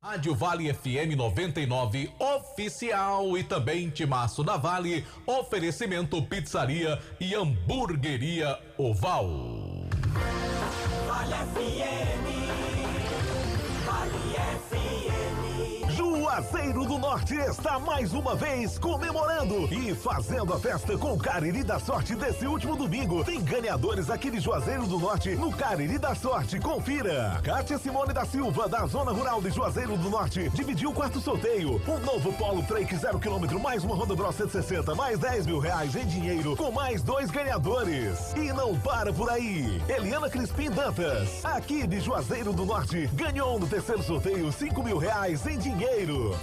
Rádio Vale FM 99 oficial e também Timaço da Vale, oferecimento pizzaria e hamburgueria Oval. Vale FM, Vale FM. Juazeiro do Norte está mais uma vez comemorando e fazendo a festa com o Cariri da Sorte desse último domingo. Tem ganhadores aqui de Juazeiro do Norte no Cariri da Sorte. Confira. Kátia Simone da Silva, da Zona Rural de Juazeiro do Norte, dividiu o quarto sorteio. Um novo Polo Trek 0 km, mais uma Honda Bros 160, mais 10 mil reais em dinheiro, com mais 2 ganhadores. E não para por aí. Eliana Crispim Dantas, aqui de Juazeiro do Norte, ganhou no terceiro sorteio 5 mil reais em dinheiro.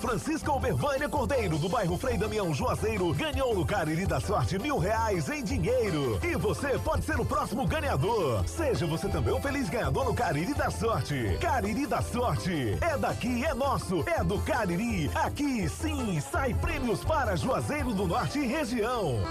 Francisca Obervânia Cordeiro, do bairro Frei Damião Juazeiro, ganhou no Cariri da Sorte 1.000 reais em dinheiro. E você pode ser o próximo ganhador. Seja você também um feliz ganhador no Cariri da Sorte. Cariri da Sorte, é daqui, é nosso, é do Cariri. Aqui sim, sai prêmios para Juazeiro do Norte e região.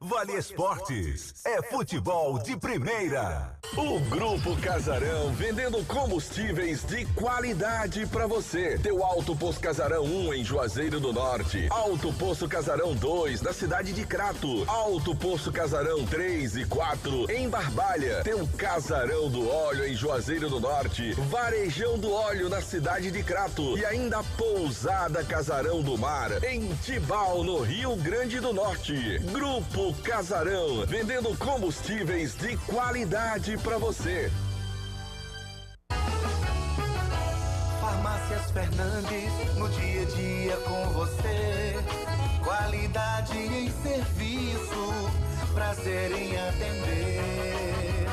Vale Esportes, é futebol de primeira. O Grupo Casarão, vendendo combustíveis de qualidade para você. Teu Alto Posto Casarão 1 em Juazeiro do Norte, Alto Posto Casarão 2 na cidade de Crato, Alto Posto Casarão 3 e 4 em Barbalha. Tem o Casarão do Óleo em Juazeiro do Norte, Varejão do Óleo na cidade de Crato e ainda Pousada Casarão do Mar em Tibau, no Rio Grande do Norte. Grupo Casarão, vendendo combustíveis de qualidade para você. Farmácias Fernandes, no dia a dia com você. Qualidade em serviço, prazer em atender.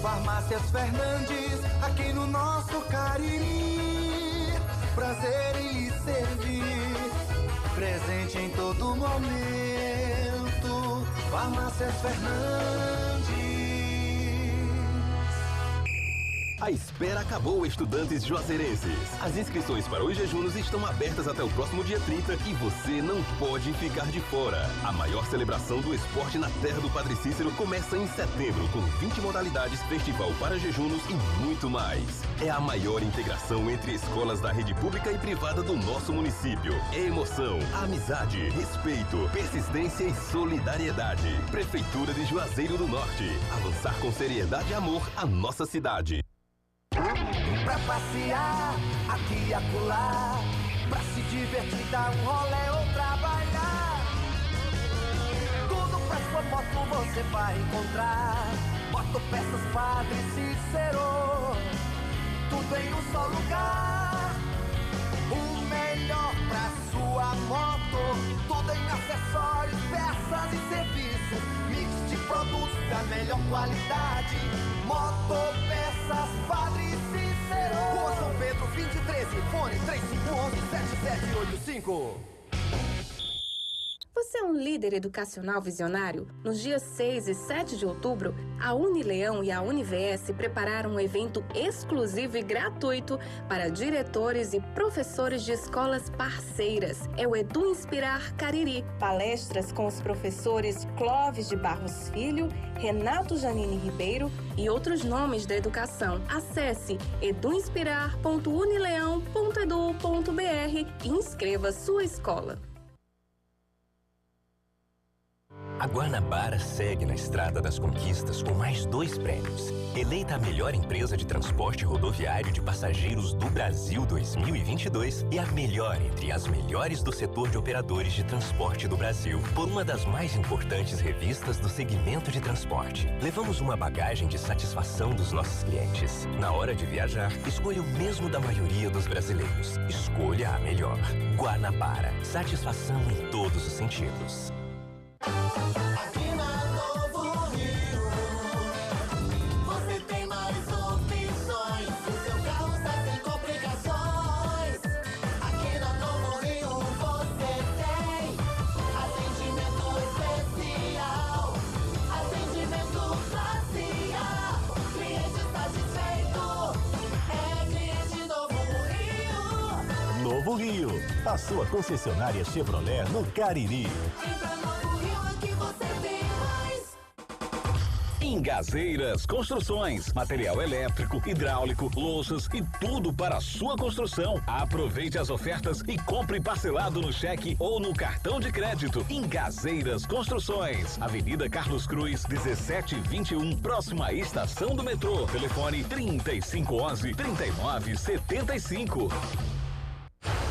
Farmácias Fernandes, aqui no nosso Cariri. Prazer em lhe servir, presente em todo momento. Farmácias Fernandes. A espera acabou, estudantes juazeirenses. As inscrições para os jejunos estão abertas até o próximo dia 30 e você não pode ficar de fora. A maior celebração do esporte na terra do Padre Cícero começa em setembro, com 20 modalidades, festival para jejunos e muito mais. É a maior integração entre escolas da rede pública e privada do nosso município. É emoção, amizade, respeito, persistência e solidariedade. Prefeitura de Juazeiro do Norte. Avançar com seriedade e amor a nossa cidade. Pra passear, aqui e acolá, pra se divertir, dar um rolê ou trabalhar. Tudo pra sua moto você vai encontrar. Motopeças Padre Cícero, tudo em um só lugar. O melhor pra sua moto, tudo em acessórios, peças e serviços. Mix de produtos da melhor qualidade. Motopeças Padre Cícero, Rua São Pedro, 2013, fone 3511-7785. Você é um líder educacional visionário? Nos dias 6 e 7 de outubro, a Unileão e a Univs prepararam um evento exclusivo e gratuito para diretores e professores de escolas parceiras. É o Edu Inspirar Cariri. Palestras com os professores Clóvis de Barros Filho, Renato Janine Ribeiro e outros nomes da educação. Acesse eduinspirar.unileão.edu.br e inscreva sua escola. A Guanabara segue na estrada das conquistas com mais 2 prêmios. Eleita a melhor empresa de transporte rodoviário de passageiros do Brasil 2022 e a melhor entre as melhores do setor de operadores de transporte do Brasil por uma das mais importantes revistas do segmento de transporte. Levamos uma bagagem de satisfação dos nossos clientes. Na hora de viajar, escolha o mesmo da maioria dos brasileiros. Escolha a melhor. Guanabara. Satisfação em todos os sentidos. Aqui na Novo Rio, você tem mais opções. O seu carro está sem complicações. Aqui na Novo Rio você tem atendimento especial, atendimento classe A. O cliente satisfeito é cliente Novo Rio. Novo Rio, a sua concessionária Chevrolet no Cariri. Ingazeiras Construções, material elétrico, hidráulico, louças e tudo para a sua construção. Aproveite as ofertas e compre parcelado no cheque ou no cartão de crédito. Ingazeiras Construções, Avenida Carlos Cruz, 1721, próxima à estação do metrô. Telefone 3511-3975.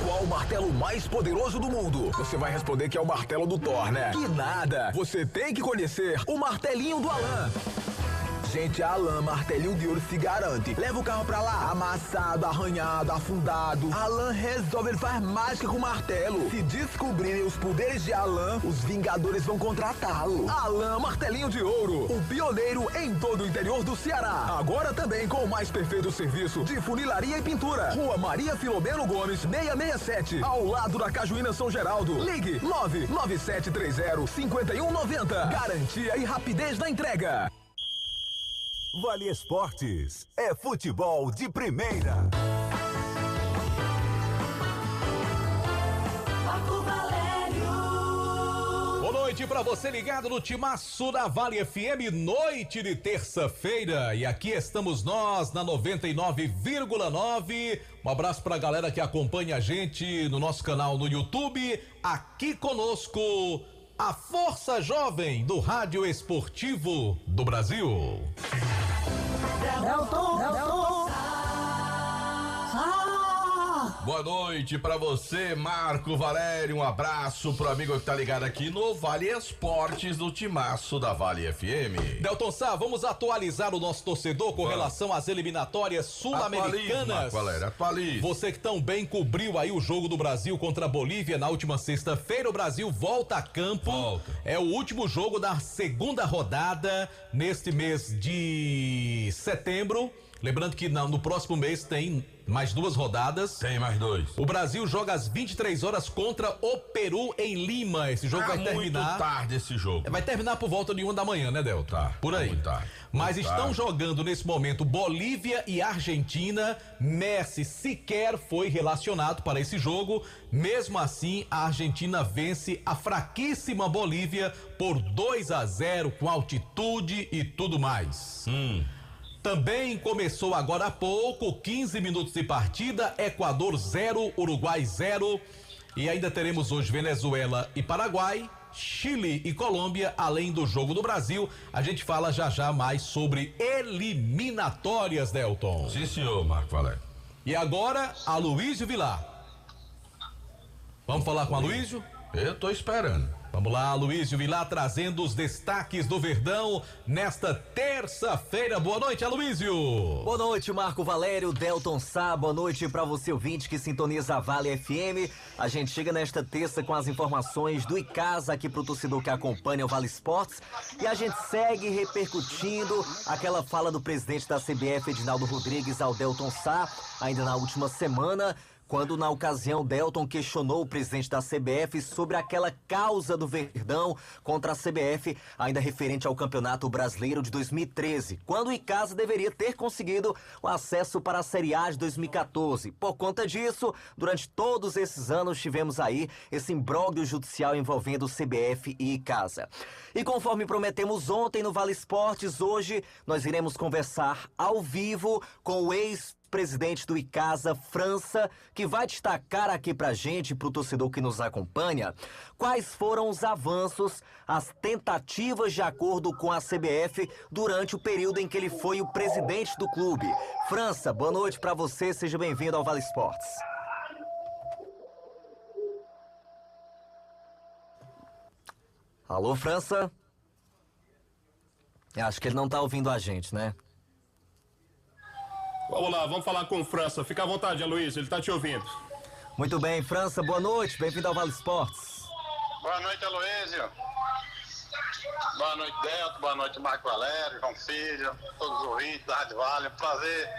Qual o martelo mais poderoso do mundo? Você vai responder que é o martelo do Thor, né? Que nada! Você tem que conhecer o martelinho do Alan. Gente, a Alan Martelinho de Ouro se garante. Leva o carro pra lá, amassado, arranhado, afundado. Alan resolve, ele faz mágica com o martelo. Se descobrirem os poderes de Alan, os Vingadores vão contratá-lo. Alan Martelinho de Ouro, o pioneiro em todo o interior do Ceará. Agora também com o mais perfeito serviço de funilaria e pintura. Rua Maria Filomeno Gomes, 667, ao lado da Cajuína São Geraldo. Ligue 99730-5190. Garantia e rapidez na entrega. Vale Esportes é futebol de primeira. Marco Valério. Boa noite pra você ligado no Timaço da Vale FM, noite de terça-feira. E aqui estamos nós na 99,9. Um abraço pra galera que acompanha a gente no nosso canal no YouTube. Aqui conosco, a Força Jovem do Rádio Esportivo do Brasil. Boa noite pra você, Marco Valério. Um abraço pro amigo que tá ligado aqui no Vale Esportes do Timaço da Vale FM. Delton Sá, vamos atualizar o nosso torcedor com relação às eliminatórias sul-americanas. Valério, atualize. Você que também cobriu aí o jogo do Brasil contra a Bolívia na última sexta-feira, o Brasil volta a campo. É o último jogo da segunda rodada neste mês de setembro. Lembrando que no próximo mês tem mais 2 rodadas. Tem mais 2. O Brasil joga às 23 horas contra o Peru em Lima. Esse jogo vai terminar. Muito tarde esse jogo. Vai terminar por volta de 1 da manhã, né, Delta? Tá. Por aí. Muito tarde. Mas estão jogando nesse momento Bolívia e Argentina. Messi sequer foi relacionado para esse jogo. Mesmo assim, a Argentina vence a fraquíssima Bolívia por 2-0 com altitude e tudo mais. Também começou agora há pouco, 15 minutos de partida, Equador 0, Uruguai 0. E ainda teremos hoje Venezuela e Paraguai, Chile e Colômbia, além do jogo do Brasil. A gente fala já mais sobre eliminatórias, Delton. Sim, senhor, Marco Valério. E agora, Aloísio Vilar. Vamos falar com Aloísio? Eu tô esperando. Vamos lá, Aloísio Vilar trazendo os destaques do Verdão nesta terça-feira. Boa noite, Aloísio. Boa noite, Marco Valério, Delton Sá. Boa noite para você, ouvinte que sintoniza a Vale FM. A gente chega nesta terça com as informações do Icasa aqui pro torcedor que acompanha o Vale Esportes. E a gente segue repercutindo aquela fala do presidente da CBF, Edinaldo Rodrigues, ao Delton Sá, ainda na última semana, quando na ocasião Delton questionou o presidente da CBF sobre aquela causa do Verdão contra a CBF, ainda referente ao Campeonato Brasileiro de 2013, quando o Icasa deveria ter conseguido o acesso para a Série A de 2014. Por conta disso, durante todos esses anos tivemos aí esse imbróglio judicial envolvendo CBF e Icasa. E conforme prometemos ontem no Vale Esportes, hoje nós iremos conversar ao vivo com o ex-presidente do Icasa, França, que vai destacar aqui pra gente, pro torcedor que nos acompanha, quais foram os avanços, as tentativas de acordo com a CBF durante o período em que ele foi o presidente do clube. França, boa noite pra você, seja bem-vindo ao Vale Esportes. Alô, França? Acho que ele não tá ouvindo a gente, né? Vamos lá, vamos falar com o França. Fica à vontade, Aloysio, ele tá te ouvindo. Muito bem, França, boa noite, bem-vindo ao Vale Esportes. Boa noite, Aloysio. Boa noite, Delton, boa noite, Marco Valério, João Filho, todos os ouvintes da Rádio Vale. É um prazer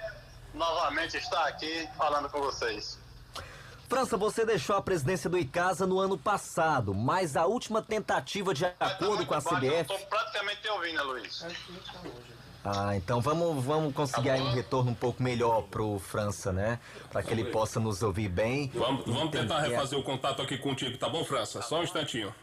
novamente estar aqui falando com vocês. França, você deixou a presidência do Icasa no ano passado, mas a última tentativa de acordo com a CBF... Eu estou praticamente te ouvindo, Aloysio. Ah, então vamos conseguir aí um retorno um pouco melhor pro França, né? Para que ele possa nos ouvir bem. Vamos tentar refazer o contato aqui contigo, tá bom, França? Só um instantinho.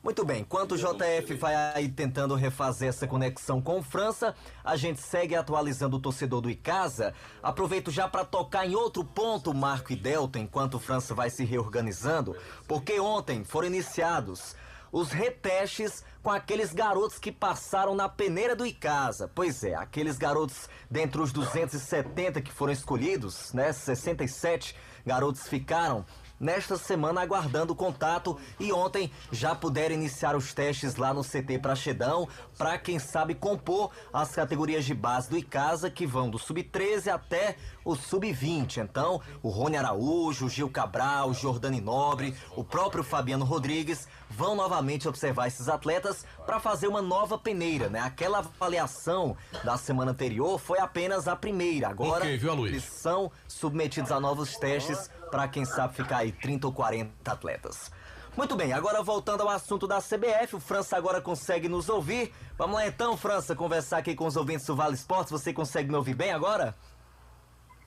Muito bem, enquanto o JF vai aí tentando refazer essa conexão com França, a gente segue atualizando o torcedor do Icasa. Aproveito já para tocar em outro ponto, Marco e Delton, enquanto França vai se reorganizando, porque ontem foram iniciados os retestes com aqueles garotos que passaram na peneira do Icasa. Pois é, aqueles garotos dentre os 270 que foram escolhidos, né, 67 garotos ficaram nesta semana aguardando o contato e ontem já puderam iniciar os testes lá no CT Praxedão para quem sabe compor as categorias de base do Icasa que vão do sub-13 até o sub-20. Então, o Rony Araújo, o Gil Cabral, o Jordani Nobre, o próprio Fabiano Rodrigues vão novamente observar esses atletas para fazer uma nova peneira, né? Aquela avaliação da semana anterior foi apenas a primeira. Agora, eles são submetidos a novos testes para quem sabe ficar aí 30 ou 40 atletas. Muito bem, agora voltando ao assunto da CBF, o França agora consegue nos ouvir. Vamos lá então, França, conversar aqui com os ouvintes do Vale Esportes. Você consegue me ouvir bem agora?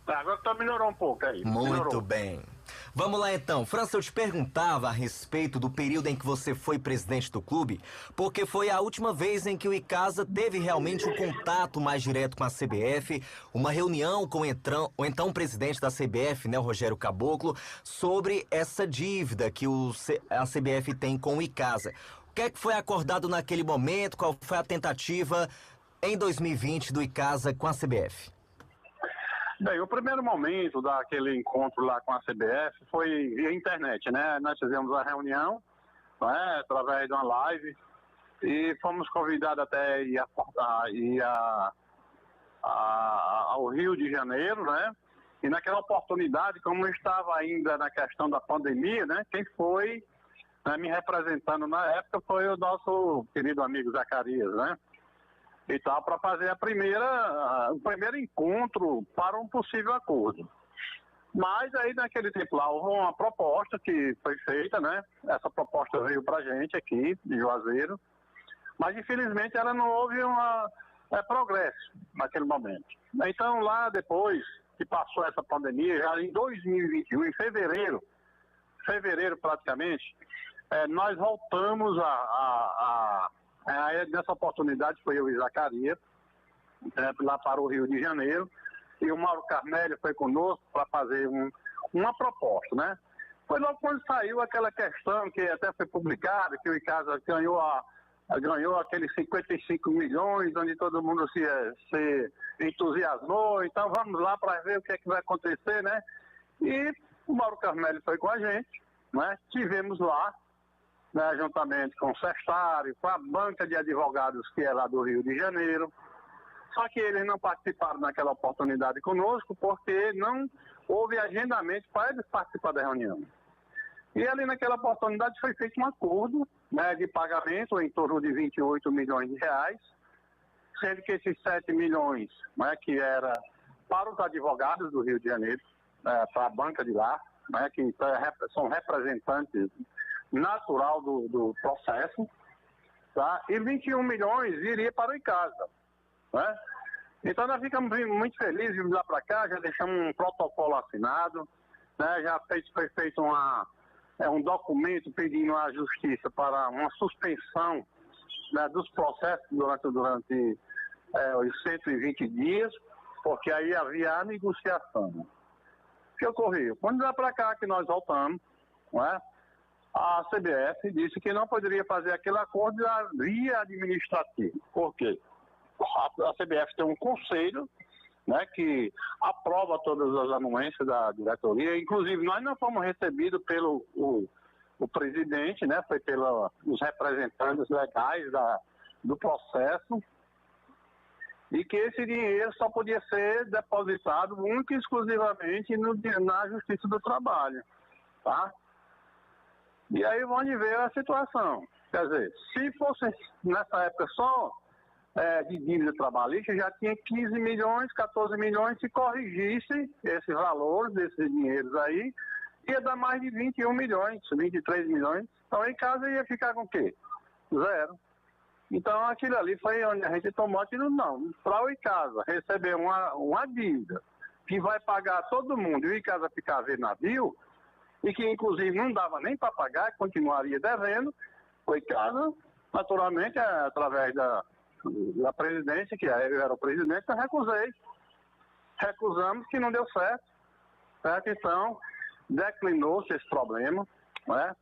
Agora tá melhorou um pouco aí. Muito bem. Vamos lá então. França, eu te perguntava a respeito do período em que você foi presidente do clube, porque foi a última vez em que o Icasa teve realmente um contato mais direto com a CBF, uma reunião com o então presidente da CBF, né, o Rogério Caboclo, sobre essa dívida que a CBF tem com o Icasa. O que é que foi acordado naquele momento? Qual foi a tentativa em 2020 do Icasa com a CBF? Bem, o primeiro momento daquele encontro lá com a CBF foi via internet, né? Nós fizemos a reunião, né, através de uma live e fomos convidados até ir ao Rio de Janeiro, né? E naquela oportunidade, como estava ainda na questão da pandemia, né? Quem foi, né, me representando na época foi o nosso querido amigo Zacarias, né? E tal, para fazer o primeiro encontro para um possível acordo. Mas aí naquele tempo lá houve uma proposta que foi feita, né? Essa proposta veio para a gente aqui, de Juazeiro, mas infelizmente ela não houve progresso naquele momento. Então lá depois que passou essa pandemia, já em 2021, em fevereiro praticamente, nós voltamos nessa oportunidade foi eu e Zacarias, lá para o Rio de Janeiro, e o Mauro Carmelho foi conosco para fazer uma proposta, né? Foi logo quando saiu aquela questão que até foi publicada, que o Icasa ganhou aqueles 55 milhões, onde todo mundo se entusiasmou, então vamos lá para ver o que é que vai acontecer, né? E o Mauro Carmelho foi com a gente, né? Tivemos lá, né, juntamente com o Sestário, com a banca de advogados que é lá do Rio de Janeiro. Só que eles não participaram naquela oportunidade conosco porque não houve agendamento para eles participar da reunião. E ali naquela oportunidade foi feito um acordo, né, de pagamento em torno de 28 milhões de reais, sendo que esses 7 milhões, né, que era para os advogados do Rio de Janeiro, para a banca de lá, né, que são representantes natural do processo, tá? E 21 milhões iria para o Icasa, né? Então nós ficamos muito felizes de lá para cá, já deixamos um protocolo assinado, né? Já foi feito um documento pedindo à Justiça para uma suspensão, né, dos processos durante os 120 dias, porque aí havia a negociação. O que ocorreu? Quando lá para cá que nós voltamos, né, a CBF disse que não poderia fazer aquele acordo via administrativo. Por quê? A CBF tem um conselho, né, que aprova todas as anuências da diretoria. Inclusive, nós não fomos recebidos pelo o presidente, né, foi pelos representantes legais do processo, e que esse dinheiro só podia ser depositado única e exclusivamente na Justiça do Trabalho, tá? E aí onde veio a situação. Quer dizer, se fosse nessa época só de dívida trabalhista, já tinha 15 milhões, 14 milhões, se corrigisse esses valores, desses dinheiros aí, ia dar mais de 21 milhões, 23 milhões. Então em casa ia ficar com o quê? Zero. Então aquilo ali foi onde a gente tomou aquilo, não. Para o Icasa receber uma dívida que vai pagar todo mundo e o Icasa ficar a ver navio, e que inclusive não dava nem para pagar, continuaria devendo, O ICASA, naturalmente, através da presidência, que eu era o presidente, eu recusei. Recusamos que não deu certo. Então, declinou-se esse problema, né?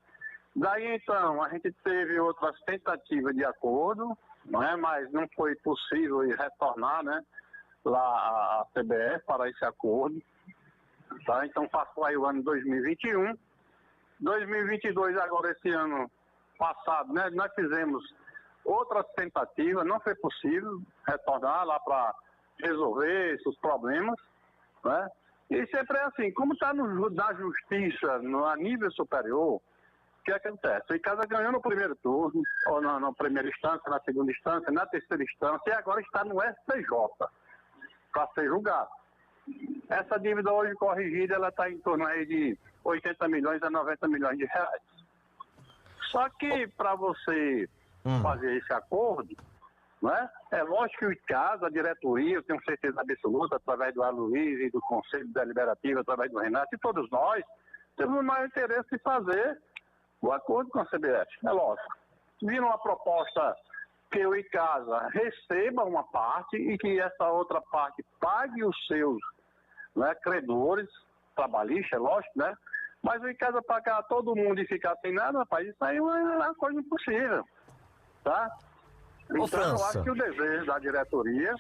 Daí, então, a gente teve outras tentativas de acordo, né? Mas não foi possível retornar, né, lá a CBF para esse acordo. Tá? Então, passou aí o ano 2021. 2022, agora esse ano passado, né, nós fizemos outras tentativas, não foi possível retornar lá para resolver esses problemas, né? E sempre é assim, como está na justiça, a nível superior, o que acontece? O ICASA ganhou no primeiro turno, ou na primeira instância, na segunda instância, na terceira instância, e agora está no STJ, para ser julgado. Essa dívida hoje corrigida, ela está em torno aí de 80 milhões a 90 milhões de reais. Só que para você fazer esse acordo, né, é lógico que o ICASA, a diretoria, eu tenho certeza absoluta, através do Aloysio e do Conselho Deliberativo, através do Renato, e todos nós, temos o maior interesse em fazer o acordo com a CBF, é lógico. Viram uma proposta que o ICASA receba uma parte e que essa outra parte pague os seus, né, credores trabalhistas, é lógico, né? Mas o ICASA pagar todo mundo e ficar sem nada, rapaz, isso aí é uma coisa impossível, tá? Então, eu acho que o desejo da diretoria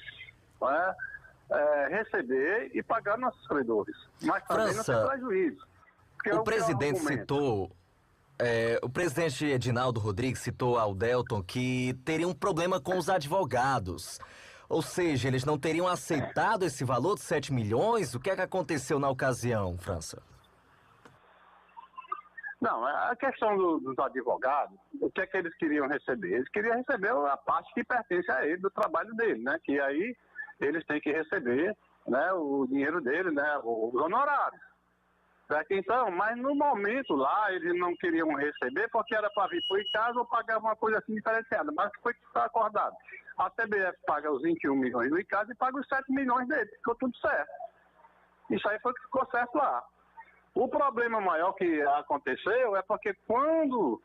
é receber e pagar nossos credores, mas também não ter prejuízo. O presidente citou, o presidente Edinaldo Rodrigues citou ao Delton que teria um problema com os advogados. Ou seja, eles não teriam aceitado esse valor de 7 milhões? O que é que aconteceu na ocasião, França? Não, a questão dos advogados, o que é que eles queriam receber? Eles queriam receber a parte que pertence a ele, do trabalho dele, né? Que aí eles têm que receber, né, o dinheiro dele, né, os honorários. Certo? Então, mas no momento lá, eles não queriam receber porque era para vir para o ICASA ou pagar uma coisa assim diferenciada, mas foi acordado. A CBF paga os 21 milhões do ICASA e paga os 7 milhões dele, ficou tudo certo. Isso aí foi o que ficou certo lá. O problema maior que aconteceu é porque quando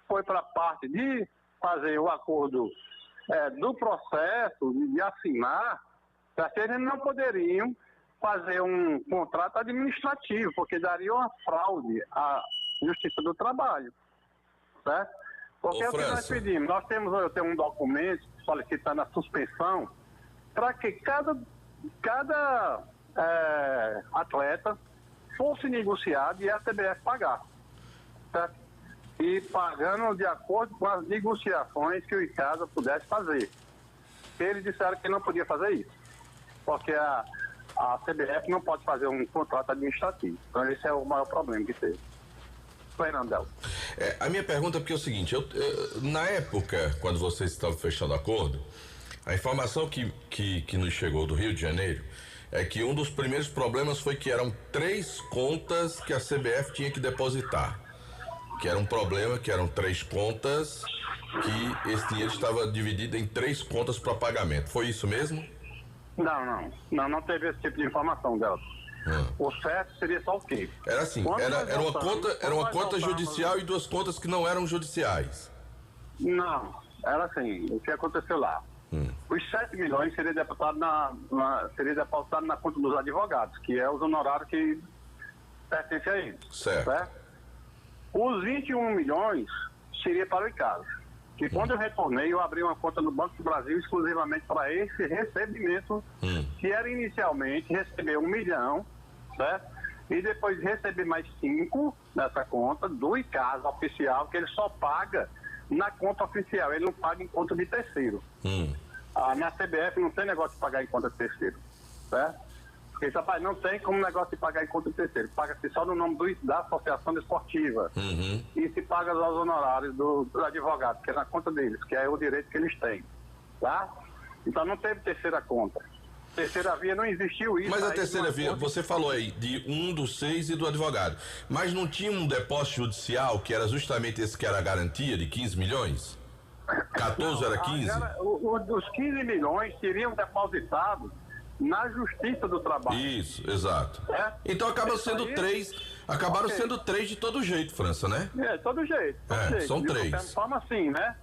foi para a parte de fazer o acordo do processo, de assinar, eles não poderiam fazer um contrato administrativo, porque daria uma fraude à Justiça do Trabalho, certo? Porque é o que nós pedimos. Eu tenho um documento solicitando a suspensão para que cada atleta fosse negociado e a CBF pagar, certo? E pagando de acordo com as negociações que o ICASA pudesse fazer. Eles disseram que não podia fazer isso, porque a CBF não pode fazer um contrato administrativo. Então esse é o maior problema que teve. Fernandel. A minha pergunta é porque é o seguinte, na época, quando vocês estavam fechando acordo, a informação que nos chegou do Rio de Janeiro é que um dos primeiros problemas foi que eram 3 contas que a CBF tinha que depositar. Que era um problema, que eram 3 contas, que esse dinheiro estava dividido em 3 contas para pagamento. Foi isso mesmo? Não teve esse tipo de informação, Delton. O certo seria só o quê? Era assim, era uma conta judicial e 2 contas que não eram judiciais. Não, era assim, o que aconteceu lá. Os 7 milhões seria depositado na conta dos advogados, que é os honorários que pertencem a eles. Certo. Os 21 milhões seria para o ICASA. Que quando eu retornei, eu abri uma conta no Banco do Brasil exclusivamente para esse recebimento, que era inicialmente receber 1 milhão, certo? E depois receber mais 5 nessa conta do ICASA oficial, que ele só paga na conta oficial, ele não paga em conta de terceiro. Na CBF não tem negócio de pagar em conta de terceiro, certo? Porque, rapaz, não tem como negócio de pagar em conta de terceiro. Paga-se só no nome da Associação Desportiva. E se paga os honorários do advogado, que é na conta deles, que é o direito que eles têm, tá? Então não teve terceira conta. Terceira via não existiu isso. Mas a terceira via, você falou aí de um dos 6 e do advogado. Mas não tinha um depósito judicial que era justamente esse que era a garantia de 15 milhões? 14 era 15? Os 15 milhões seriam depositados na Justiça do Trabalho. Isso, exato. Então acaba sendo 3, Acabaram sendo 3 de todo jeito, França, né? Todo jeito. São 3. De qualquer forma, assim, né?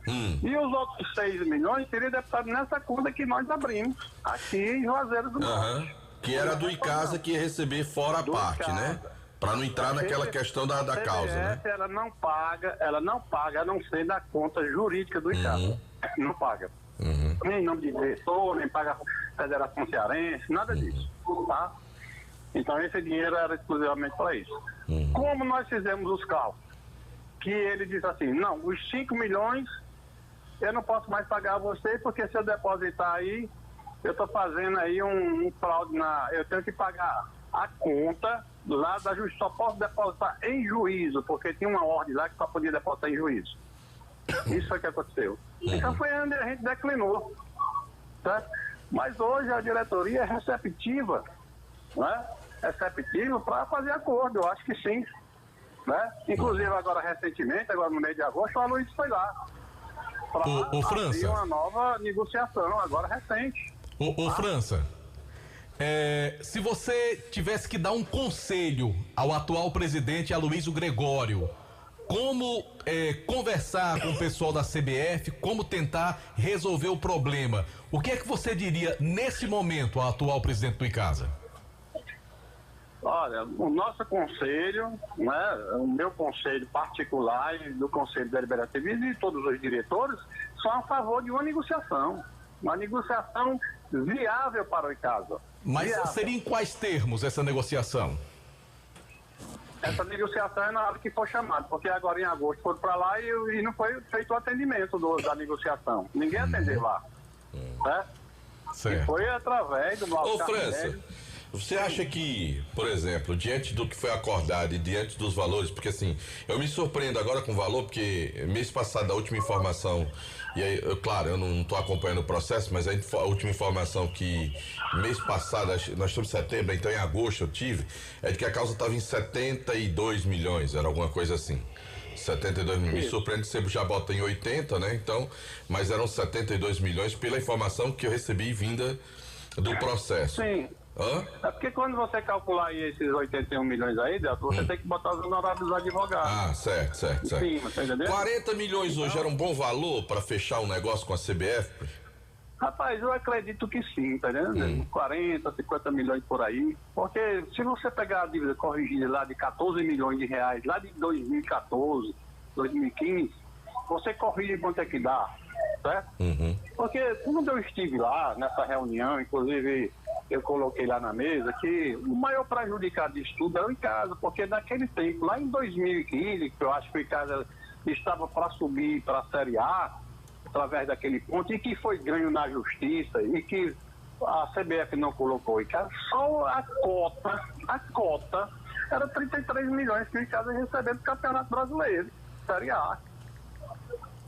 E os outros 6 milhões seriam deputados nessa conta que nós abrimos aqui em Juazeiro do Norte. Que era do Icasa que ia receber fora a parte, né? Para não entrar naquela questão da causa, né? Ela não paga, a não ser da conta jurídica do Icasa. Não paga. Nem nome de diretor, nem paga a Federação Cearense, nada disso, tá? Então esse dinheiro era exclusivamente para isso. Como nós fizemos os cálculos? Que ele disse assim, não, os 5 milhões eu não posso mais pagar a você, porque se eu depositar aí, eu estou fazendo aí um fraude eu tenho que pagar a conta lá da justiça, só posso depositar em juízo, porque tinha uma ordem lá que só podia depositar em juízo. Isso foi o que aconteceu. Então foi onde a gente declinou, certo? Mas hoje a diretoria é receptiva, né? Receptiva para fazer acordo, eu acho que sim, né? Inclusive agora recentemente, agora no mês de agosto, a Luiz foi lá para fazer uma nova negociação, agora recente. França, se você tivesse que dar um conselho ao atual presidente Aloysio Gregório, como conversar com o pessoal da CBF, como tentar resolver o problema, o que é que você diria nesse momento ao atual presidente do Icasa? Olha, o nosso conselho, né, o meu conselho particular e do Conselho Deliberativo e de todos os diretores são a favor de uma negociação viável para o Icasa. Mas seria em quais termos essa negociação? Essa negociação é na hora que for chamado, porque agora em agosto foram para lá e não foi feito o atendimento da negociação. Ninguém atendeu lá. Certo. E foi através do nosso França, você acha que, por exemplo, diante do que foi acordado e diante dos valores, porque assim, eu me surpreendo agora com o valor, porque mês passado a última informação, e aí, claro, eu não estou acompanhando o processo, mas a última informação que mês passado, nós estamos em setembro, então em agosto eu tive, é de que a causa estava em 72 milhões, era alguma coisa assim. 72 milhões, me surpreende, você já bota em 80, né? Então, mas eram 72 milhões pela informação que eu recebi vinda do processo. Sim. É porque quando você calcular aí esses 81 milhões aí, Delton, você tem que botar os honorários dos advogados. Certo. Sim, tá entendendo? 40 milhões hoje era um bom valor para fechar um negócio com a CBF? Rapaz, eu acredito que sim, tá entendendo? 40, 50 milhões por aí, porque se você pegar a dívida corrigida lá de 14 milhões de reais, lá de 2014, 2015, você corrige quanto é que dá, certo? Porque quando eu estive lá nessa reunião, inclusive eu coloquei lá na mesa que o maior prejudicado disso tudo era o Icasa, porque naquele tempo, lá em 2015, que eu acho que o Icasa estava para subir para a Série A, através daquele ponto, e que foi ganho na justiça, e que a CBF não colocou o Icasa, só a cota era 33 milhões que o Icasa recebeu do Campeonato Brasileiro, Série A.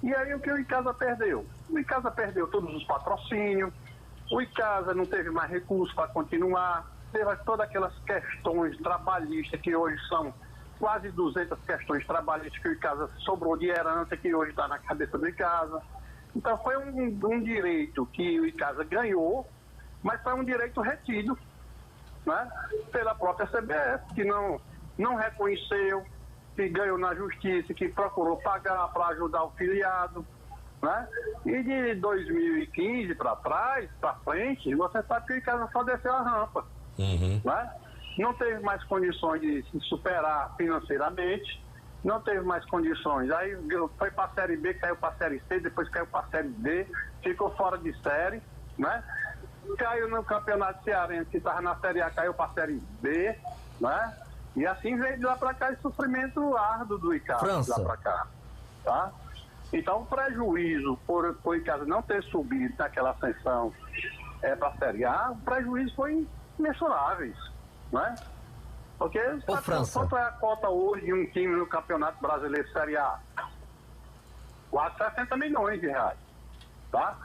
E aí o que o Icasa perdeu? O Icasa perdeu todos os patrocínios, o Icasa não teve mais recursos para continuar, teve todas aquelas questões trabalhistas que hoje são quase 200 questões trabalhistas que o Icasa sobrou de herança, que hoje está na cabeça do Icasa. Então foi um direito que o Icasa ganhou, mas foi um direito retido, né, pela própria CBF, que não reconheceu, que ganhou na justiça, que procurou pagar para ajudar o filiado, né? E de 2015 para trás, para frente, você sabe que o Icasa só desceu a rampa, né? Não teve mais condições de se superar financeiramente, não teve mais condições. Aí foi para a Série B, caiu para a Série C, depois caiu para a Série D, ficou fora de série, né? Caiu no Campeonato Cearense, que estava na Série A, caiu para a Série B, né? E assim veio de lá para cá esse sofrimento árduo do Icasa, de lá para cá, tá? Então o prejuízo por o Icasa não ter subido naquela ascensão para a Série A, o prejuízo foi imensurável, né? Porque quanto é a cota hoje de um time no Campeonato Brasileiro Série A? Quase 60 milhões de reais, tá?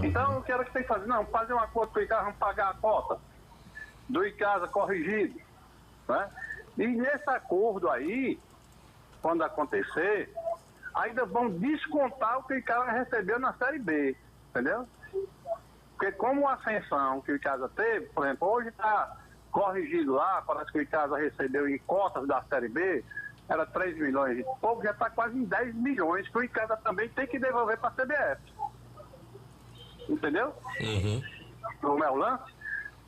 Então, o que era que tem que fazer? Não, fazer um acordo com o Icasa, vamos pagar a cota do Icasa corrigido, né? E nesse acordo aí, quando acontecer, ainda vão descontar o que o Icasa recebeu na Série B, entendeu? Porque como a ascensão que o Icasa teve, por exemplo, hoje está corrigido lá, parece que o Icasa recebeu em cotas da Série B, era 3 milhões e pouco, já está quase em 10 milhões, que o Icasa também tem que devolver para a CBF. Entendeu? Como é o lance?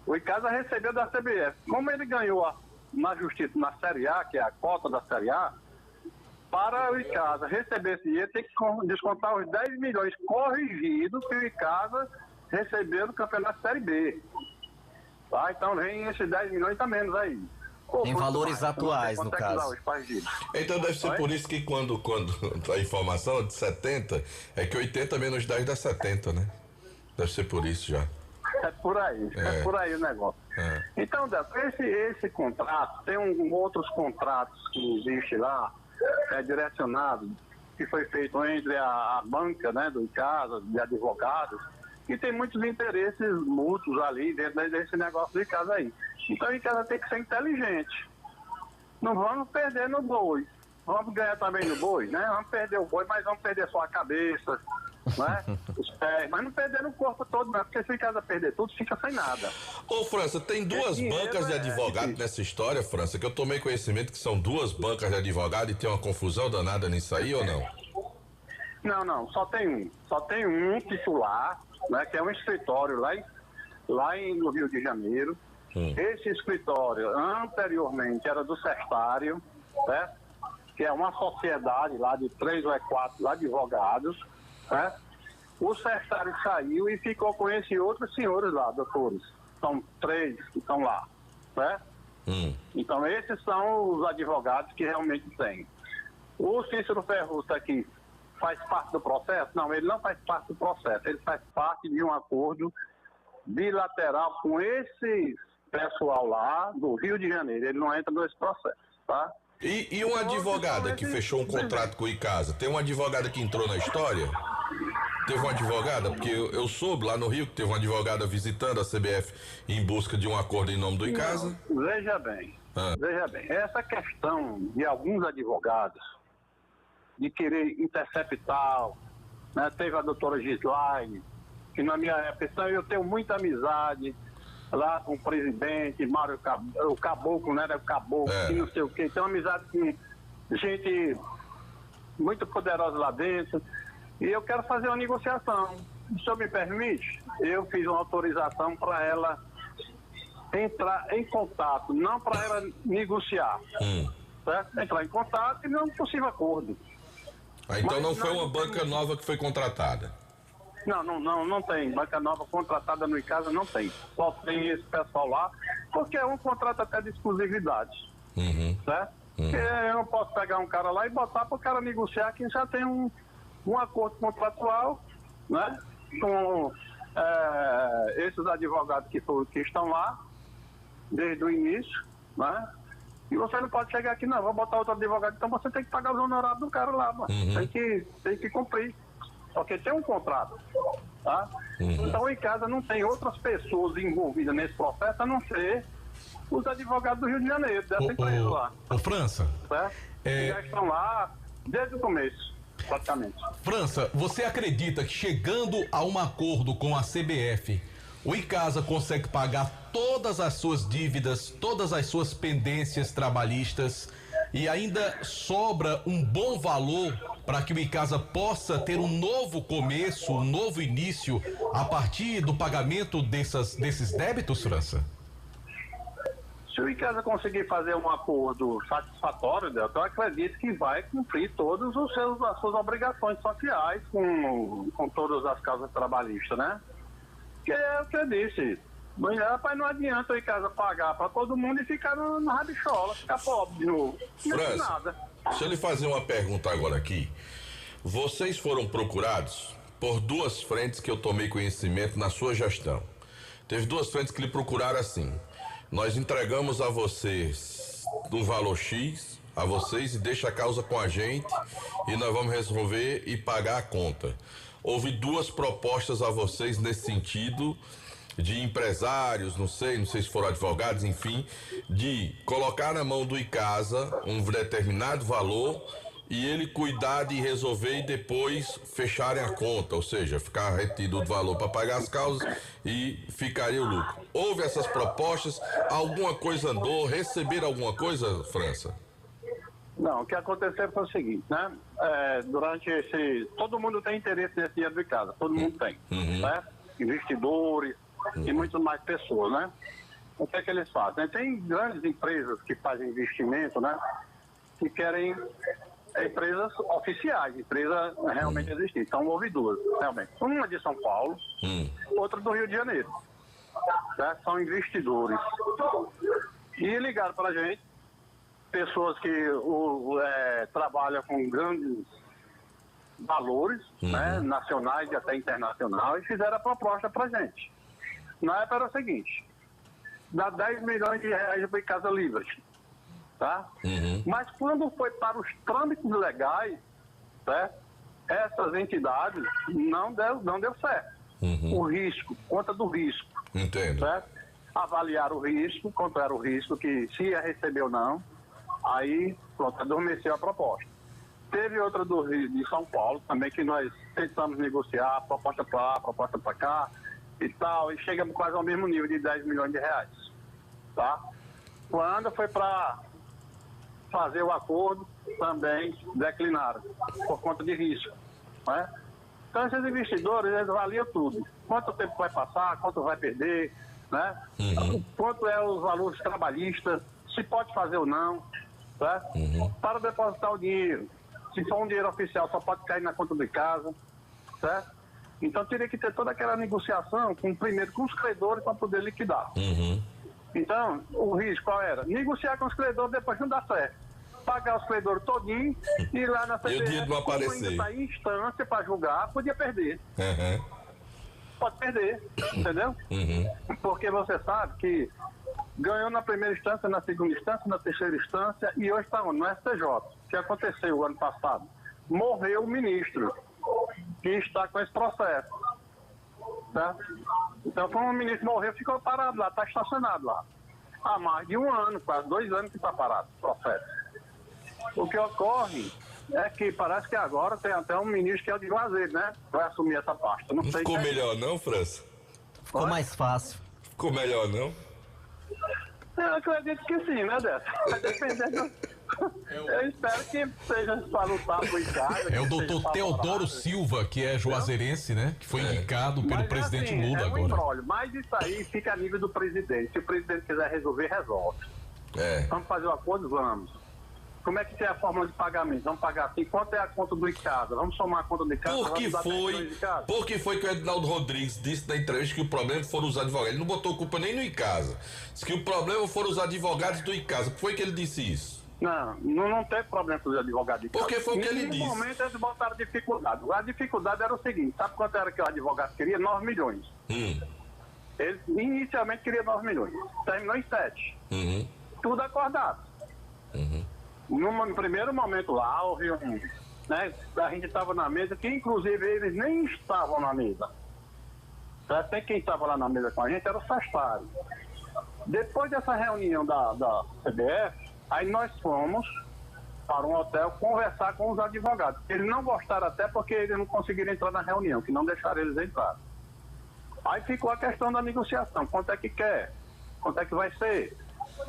O Icasa recebeu da CBF. Como ele ganhou na justiça, na Série A, que é a cota da Série A, para o Icasa receber esse dinheiro, tem que descontar os 10 milhões corrigidos que o Icasa recebeu no campeonato Série B. Tá? Então vem esses 10 milhões a menos aí. Em valores atuais, no caso. Então deve ser por isso que quando a informação de 70, é que 80 menos 10 dá 70, né? Deve ser por isso já. É por aí o negócio. Então, esse contrato, tem outros contratos que existem lá, direcionado, que foi feito entre a banca, né, do Icasa, de advogados, que tem muitos interesses mútuos ali dentro desse negócio do Icasa aí. Então o Icasa tem que ser inteligente. Não vamos perder no boi. Vamos ganhar também no boi, né? Vamos perder o boi, mas vamos perder só a cabeça, né? Os pés, mas não perder o corpo todo, não, porque se o Icasa perder tudo, fica sem nada. Ô, França, tem duas bancas de advogado nessa história, França, que eu tomei conhecimento que são duas bancas de advogado e tem uma confusão danada nisso aí ou não? Não, só tem um. Só tem um titular, né? Que é um escritório lá no Rio de Janeiro. Esse escritório anteriormente era do Sertário, né? Que é uma sociedade lá de 3 ou 4 advogados, né? O Sertário saiu e ficou com esses outros senhores lá, doutores. São 3 que estão lá, né? Então esses são os advogados que realmente tem. O Cícero Ferruccio aqui faz parte do processo? Não, ele não faz parte do processo, ele faz parte de um acordo bilateral com esse pessoal lá do Rio de Janeiro, ele não entra nesse processo, tá? E uma advogada que fechou um contrato com o Icasa, tem uma advogada que entrou na história? Teve uma advogada? Porque eu soube lá no Rio que teve uma advogada visitando a CBF em busca de um acordo em nome do Icasa. Veja bem, essa questão de alguns advogados de querer interceptar, né? Teve a doutora Gislaine, que na minha época, eu tenho muita amizade lá com o presidente, Mário o Caboclo, né? O Caboclo, que não sei o quê. Tem uma amizade com gente muito poderosa lá dentro. E eu quero fazer uma negociação. Se o senhor me permite, eu fiz uma autorização para ela entrar em contato, não para ela negociar. Certo? Entrar em contato e não um possível acordo. Então não foi uma banca nova que foi contratada? Não tem. Banca nova contratada no Icasa não tem. Só tem esse pessoal lá, porque é um contrato até de exclusividade. Certo? Eu não posso pegar um cara lá e botar para o cara negociar que já tem um acordo contratual, né? Com esses advogados que estão lá desde o início, né? E você não pode chegar aqui, não, vou botar outro advogado, então você tem que pagar os honorários do cara lá, mano. Tem que cumprir. Porque tem um contrato, tá? Então o Icasa não tem outras pessoas envolvidas nesse processo a não ser os advogados do Rio de Janeiro, dessa empresa lá. Ô, França. Certo? Que já estão lá desde o começo, praticamente. França, você acredita que chegando a um acordo com a CBF, o Icasa consegue pagar todas as suas dívidas, todas as suas pendências trabalhistas e ainda sobra um bom valor para que o Icasa possa ter um novo começo, um novo início a partir do pagamento desses débitos, França? Se o Icasa conseguir fazer um acordo satisfatório, eu acredito que vai cumprir todas as suas obrigações sociais com todas as causas trabalhistas, né? Que é o que eu disse. Mas, rapaz, não adianta o Icasa pagar para todo mundo e ficar na rabichola, ficar pobre de novo. Não tem nada. Deixa eu lhe fazer uma pergunta agora aqui. Vocês foram procurados por duas frentes que eu tomei conhecimento na sua gestão. Teve duas frentes que lhe procuraram assim: nós entregamos a vocês um valor X, a vocês, e deixa a causa com a gente e nós vamos resolver e pagar a conta. Houve duas propostas a vocês nesse sentido, de empresários, não sei se foram advogados, enfim, de colocar na mão do Icasa um determinado valor e ele cuidar de resolver e depois fecharem a conta, ou seja, ficar retido o valor para pagar as causas e ficaria o lucro. Houve essas propostas, alguma coisa andou, receberam alguma coisa, França? Não, o que aconteceu foi o seguinte, né? Durante todo mundo tem interesse nesse dinheiro de casa, todo mundo tem, né? Investidores e muito mais pessoas, né? O que é que eles fazem? Tem grandes empresas que fazem investimento, né? Que querem empresas oficiais, empresas realmente existentes. Então houve duas, realmente. Uma de São Paulo, outra do Rio de Janeiro. Né? São investidores. E ligaram para a gente, pessoas que trabalham com grandes valores, né? Nacionais e até internacionais, e fizeram a proposta para a gente. Na época era o seguinte, dá 10 milhões de reais para Casa Livre. Tá? Mas quando foi para os trâmites legais, né, essas entidades não deu certo. O risco, conta do risco. Entendo. Certo? Avaliaram o risco, quanto era o risco, que se ia receber ou não, aí pronto, adormeceu a proposta. Teve outra do Rio de São Paulo também, que nós tentamos negociar, proposta para lá, proposta para cá e tal, e chegamos quase ao mesmo nível de 10 milhões de reais. Tá? Quando foi para fazer o acordo, também declinaram, por conta de risco. Né? Então, esses investidores, eles avaliam tudo. Quanto tempo vai passar, quanto vai perder, né? Quanto é os valores trabalhistas, se pode fazer ou não, né? Para depositar o dinheiro. Se for um dinheiro oficial, só pode cair na conta de casa, certo? Então, teria que ter toda aquela negociação, primeiro com os credores, para poder liquidar. Então, o risco qual era? Negociar com os credores, depois não dá certo. Pagar os credores todinho e lá na CBF, e o dinheiro não aparecer. ainda está em instância para julgar, podia perder. Pode perder, entendeu? Porque você sabe que ganhou na primeira instância, na segunda instância, na terceira instância e hoje está onde? No STJ. O que aconteceu o ano passado? Morreu o ministro que está com esse processo. Tá? Então, como o ministro morreu, ficou parado lá, está estacionado lá. Há mais de um ano, quase 2 anos que está parado o processo. O que ocorre é que parece que agora tem até um ministro que é o de Juazeiro, né? Vai assumir essa pasta. Não sei ficou melhor não, França? Ficou mais fácil. Ficou melhor não? Eu acredito que sim, né, Décio? Dependendo... Eu espero que seja salutável em casa. É o doutor Teodoro Silva, que é juazeirense, né? Que foi indicado pelo presidente assim, Lula agora. Embrolho, mas isso aí fica a nível do presidente. Se o presidente quiser resolver, resolve. Vamos fazer o acordo? Vamos. Como é que tem a fórmula de pagamento? Vamos pagar assim. Quanto é a conta do ICASA? Vamos somar a conta do ICASA? Por que foi que o Edinaldo Rodrigues disse na entrevista que o problema foram os advogados? Ele não botou culpa nem no ICASA. Disse que o problema foram os advogados do ICASA. Por que foi que ele disse isso? Não teve problema com os advogados. Porque foi o que ele disse. No momento eles botaram dificuldade. A dificuldade era o seguinte: sabe quanto era que o advogado queria? 9 milhões. Ele inicialmente queria 9 milhões. Terminou em 7. Tudo acordado. No primeiro momento lá, houve né, a gente estava na mesa, que inclusive eles nem estavam na mesa. Até quem estava lá na mesa com a gente era o Sastari. Depois dessa reunião da CBF, aí nós fomos para um hotel conversar com os advogados. Eles não gostaram até porque eles não conseguiram entrar na reunião, que não deixaram eles entrar. Aí ficou a questão da negociação. Quanto é que quer? Quanto é que vai ser?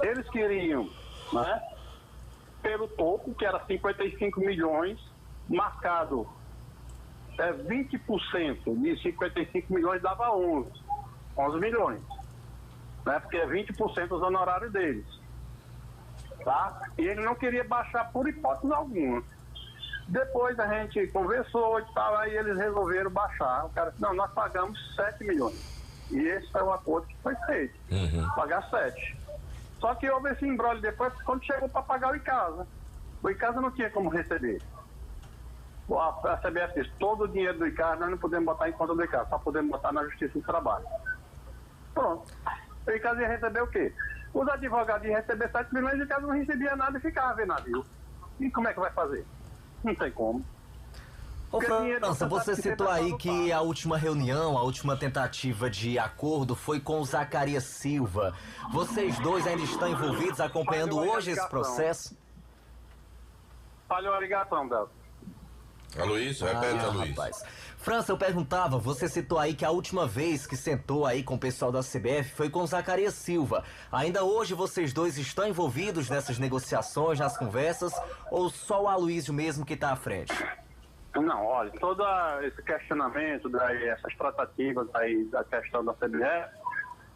Eles queriam, né, pelo topo, que era 55 milhões, marcado 20% de 55 milhões dava 11 milhões. Né, porque é 20% dos honorários deles. Tá? E ele não queria baixar por hipótese alguma. Depois a gente conversou e tal, aí eles resolveram baixar. O cara disse, não, nós pagamos 7 milhões. E esse foi o acordo que foi feito. Pagar 7. Só que houve esse embrolho depois, quando chegou para pagar o ICASA. O ICASA não tinha como receber. A CBF disse, todo o dinheiro do ICASA nós não podemos botar em conta do ICASA, só podemos botar na Justiça do Trabalho. Pronto. O ICASA ia receber o quê? Os advogados iam receber 7 milhões e o ICASA não recebia nada e ficava vendo navio. E como é que vai fazer? Não tem como. Ô França, você citou aí que a última reunião, a última tentativa de acordo foi com o Zacarias Silva. Vocês dois ainda estão envolvidos, acompanhando hoje esse processo? falhou a ligação, Del. Aloysio, repete, Aloysio. Rapaz. França, eu perguntava, você citou aí que a última vez que sentou aí com o pessoal da CBF foi com o Zacarias Silva. Ainda hoje vocês dois estão envolvidos nessas negociações, nas conversas, ou só o Aloysio mesmo que está à frente? Não, olha, todo esse questionamento, essas tratativas aí da questão da CBF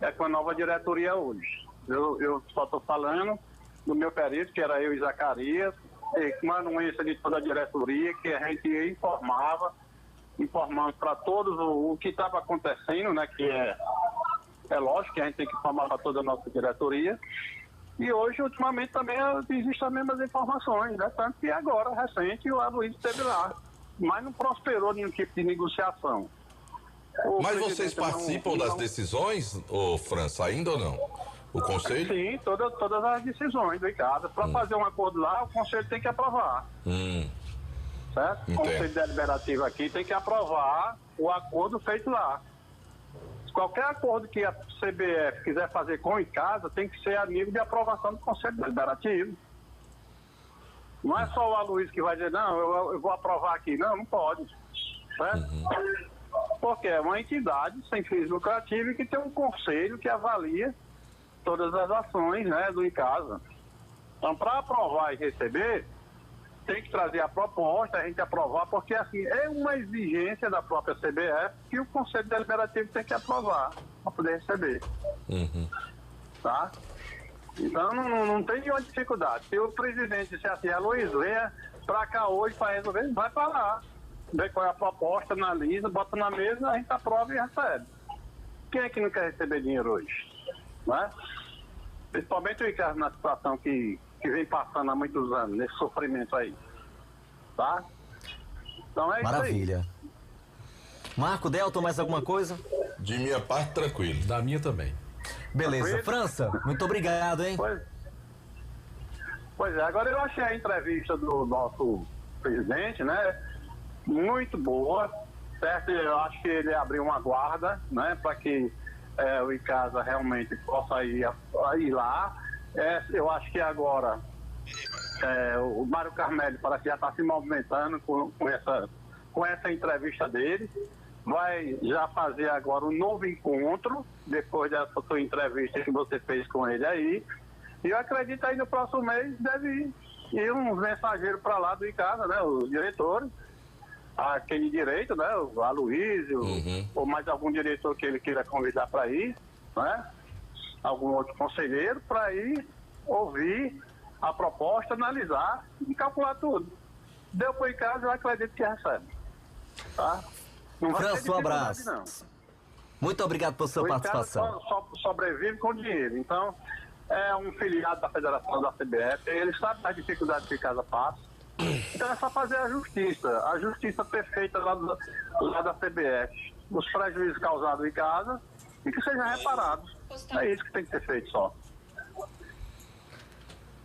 é com a nova diretoria hoje. Eu só estou falando do meu período, que era eu e Zacarias, e com a anuência de toda a diretoria, que a gente informando para todos o que estava acontecendo, né, que é lógico que a gente tem que informar para toda a nossa diretoria. E hoje, ultimamente, também existem as mesmas informações, né? Tanto que agora, recente, o Aloysio esteve lá. Mas não prosperou nenhum tipo de negociação. Mas vocês participam das decisões, ô França, ainda ou não? O conselho? Sim, todas as decisões do ICASA. Para fazer um acordo lá, o conselho tem que aprovar. Certo? O Conselho Deliberativo aqui tem que aprovar o acordo feito lá. Qualquer acordo que a CBF quiser fazer com o ICASA tem que ser a nível de aprovação do Conselho Deliberativo. Não é só o Aloysio que vai dizer, não, eu vou aprovar aqui. Não, não pode. Certo? Porque é uma entidade sem fins lucrativos que tem um conselho que avalia todas as ações, né, do ICASA. Então, para aprovar e receber, tem que trazer a proposta, a gente aprovar, porque assim, é uma exigência da própria CBF que o Conselho Deliberativo tem que aprovar para poder receber. Tá? Então não tem nenhuma dificuldade. Se o presidente disser assim, Aloysio, venha para cá hoje para resolver, vai para lá. Vê qual é a proposta, analisa, bota na mesa, a gente aprova e recebe. Quem é que não quer receber dinheiro hoje? Não é? Principalmente o ICASA na situação que vem passando há muitos anos, nesse sofrimento aí. Tá? Então é Maravilha. Isso aí. Marco, Delton, mais alguma coisa? De minha parte, tranquilo. Da minha também. Beleza. Tranquilo? França, muito obrigado, hein? Pois é, agora eu achei a entrevista do nosso presidente, né? Muito boa, certo? Eu acho que ele abriu uma guarda, né? Para que o ICASA realmente possa ir lá. Eu acho que agora o Mário Carmelo parece que já está se movimentando com essa entrevista dele. Vai já fazer agora um novo encontro, depois dessa sua entrevista que você fez com ele aí. E eu acredito aí no próximo mês deve ir uns mensageiros para lá do ICASA, né? Os diretores, aquele direito, né? O Aloysio, ou mais algum diretor que ele queira convidar para ir, né? Algum outro conselheiro para ir ouvir a proposta, analisar e calcular tudo. Deu para o ICASA, eu acredito que recebe. Tá? França, um abraço. Não. Muito obrigado por sua participação. Só sobrevive com dinheiro. Então, é um filiado da Federação da CBF, ele sabe das dificuldades que o ICASA passa. Então é só fazer a justiça perfeita lá da CBF, os prejuízos causados ao ICASA e que seja reparado. É isso que tem que ser feito só.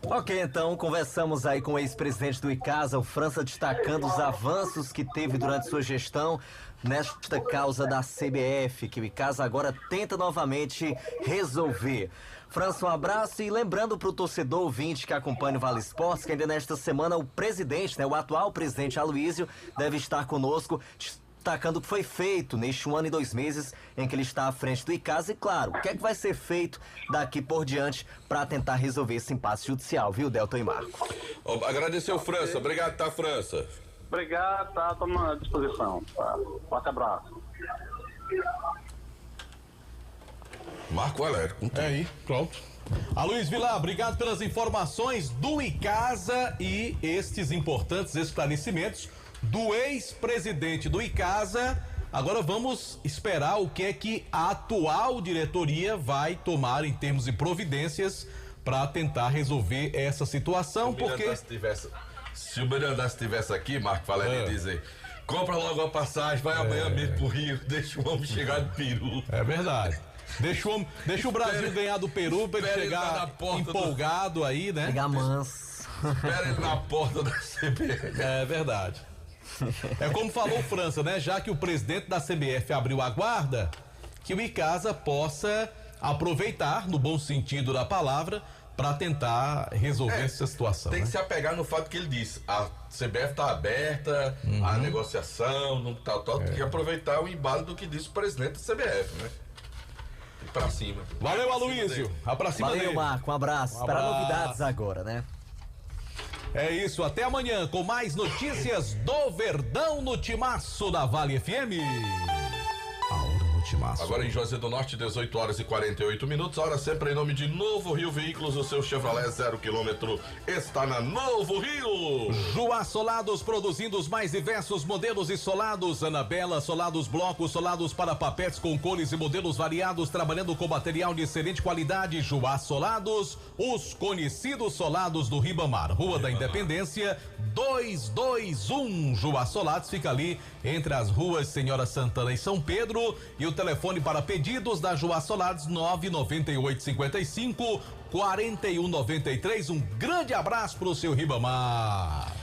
Ok, então conversamos aí com o ex-presidente do ICASA, o França, destacando os avanços que teve durante sua gestão nesta causa da CBF, que o ICASA agora tenta novamente resolver. França, um abraço e lembrando para o torcedor ouvinte que acompanha o Vale Esportes que ainda nesta semana o presidente, o atual presidente Aloysio, deve estar conosco destacando o que foi feito neste 1 ano e 2 meses em que ele está à frente do ICASA e, claro, o que é que vai ser feito daqui por diante para tentar resolver esse impasse judicial, viu, Delton e Marco? Agradecer o França. Obrigado, tá, França? Obrigado, tá, estamos à disposição. Tá? Forte abraço. Marco Valério. Aí, pronto. Aloysio Vilar, obrigado pelas informações do ICASA e estes importantes esclarecimentos do ex-presidente do ICASA. Agora vamos esperar o que é que a atual diretoria vai tomar em termos de providências para tentar resolver essa situação, porque... Se o Miranda estivesse aqui, Marco Valério, ia dizer: compra logo a passagem, vai amanhã mesmo pro Rio, deixa o homem chegar de Peru. É verdade. Deixa o Brasil ganhar do Peru pra ele chegar empolgado aí, né? Pegar manso. Espera ele na porta da CBF. É verdade. É como falou o França, né? Já que o presidente da CBF abriu a guarda, que o ICASA possa aproveitar, no bom sentido da palavra, para tentar resolver essa situação. Tem que se apegar no fato que ele disse. A CBF está aberta, a negociação, não tá, tem que aproveitar o embalo do que disse o presidente da CBF, né? E pra cima. Valeu, Aloysio. Pra cima Valeu, dele. Marco. Um abraço. Para novidades agora, né? É isso, até amanhã com mais notícias do Verdão no Timaço da Vale FM. A hora no Timaço. Agora em Juazeiro do Norte, 18 horas e 48 minutos. A hora sempre em nome de Novo Rio Veículos. O seu Chevrolet 0 km está na Novo Rio. Joá Solados, produzindo os mais diversos modelos e solados. Anabela, solados blocos, solados para papéis com cores e modelos variados, trabalhando com material de excelente qualidade. Joá Solados, os conhecidos solados do Ribamar, Rua da Independência, 221. Joá Solados fica ali entre as ruas Senhora Santana e São Pedro. E o telefone para pedidos da Joá Solados, 99855-4193. Um grande abraço pro seu Ribamar.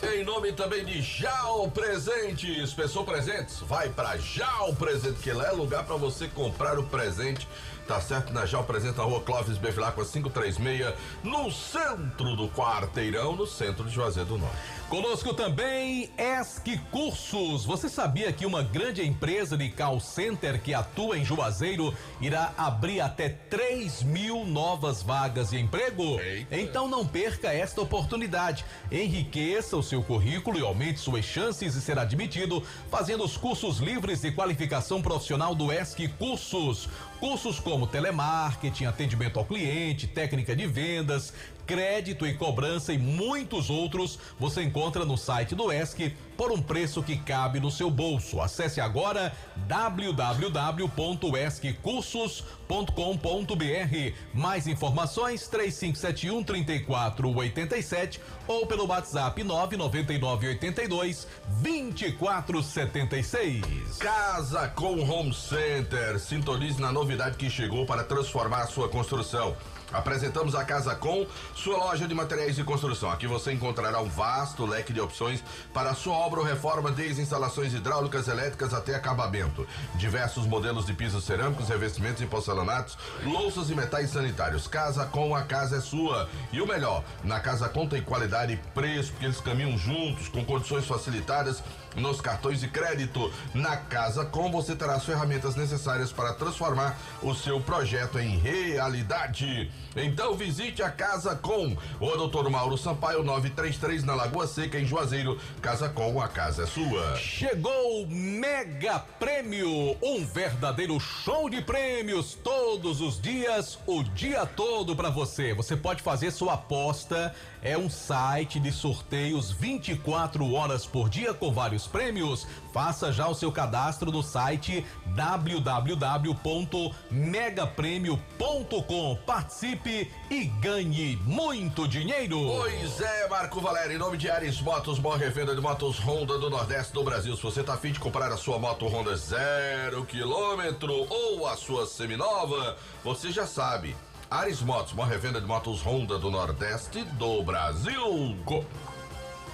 Em nome também de Jal Presentes. Pensou presentes? Vai pra Jal Presentes, que lá é lugar para você comprar o presente. Tá certo? Na Jal Presentes, na rua Clóvis Bevilacqua 536, no centro do Quarteirão, no centro de Juazeiro do Norte. Conosco também ESC Cursos. Você sabia que uma grande empresa de call center que atua em Juazeiro irá abrir até 3.000 novas vagas de emprego? Eita. Então não perca esta oportunidade. Enriqueça o seu currículo e aumente suas chances de ser admitido fazendo os cursos livres de qualificação profissional do ESC Cursos. Cursos como telemarketing, atendimento ao cliente, técnica de vendas, crédito e cobrança e muitos outros você encontra no site do ESC por um preço que cabe no seu bolso. Acesse agora www.esccursos.com.br. Mais informações 3571-3487 ou pelo WhatsApp 999-82-2476. Casa com Home Center. Sintonize na novidade que chegou para transformar a sua construção. Apresentamos a Casa Com, sua loja de materiais de construção. Aqui você encontrará um vasto leque de opções para a sua obra ou reforma, desde instalações hidráulicas, elétricas até acabamento. Diversos modelos de pisos cerâmicos, revestimentos em porcelanatos, louças e metais sanitários. Casa Com, a casa é sua. E o melhor, na Casa Com tem qualidade e preço, porque eles caminham juntos, com condições facilitadas nos cartões de crédito. Na Casa Com você terá as ferramentas necessárias para transformar o seu projeto em realidade. Então visite a Casa Com, o Dr. Mauro Sampaio 933 na Lagoa Seca, em Juazeiro. Casa Com, a casa é sua. Chegou o Mega Prêmio, um verdadeiro show de prêmios todos os dias, o dia todo para você. Você pode fazer sua aposta, é um site de sorteios 24 horas por dia com vários prêmios. Faça já o seu cadastro no site www.megapremio.com. Participe e ganhe muito dinheiro. Pois é, Marco Valério, em nome de Ares Motos, maior revenda de motos Honda do Nordeste do Brasil. Se você tá afim de comprar a sua moto Honda 0 km ou a sua seminova, você já sabe. Ares Motos, maior revenda de motos Honda do Nordeste do Brasil.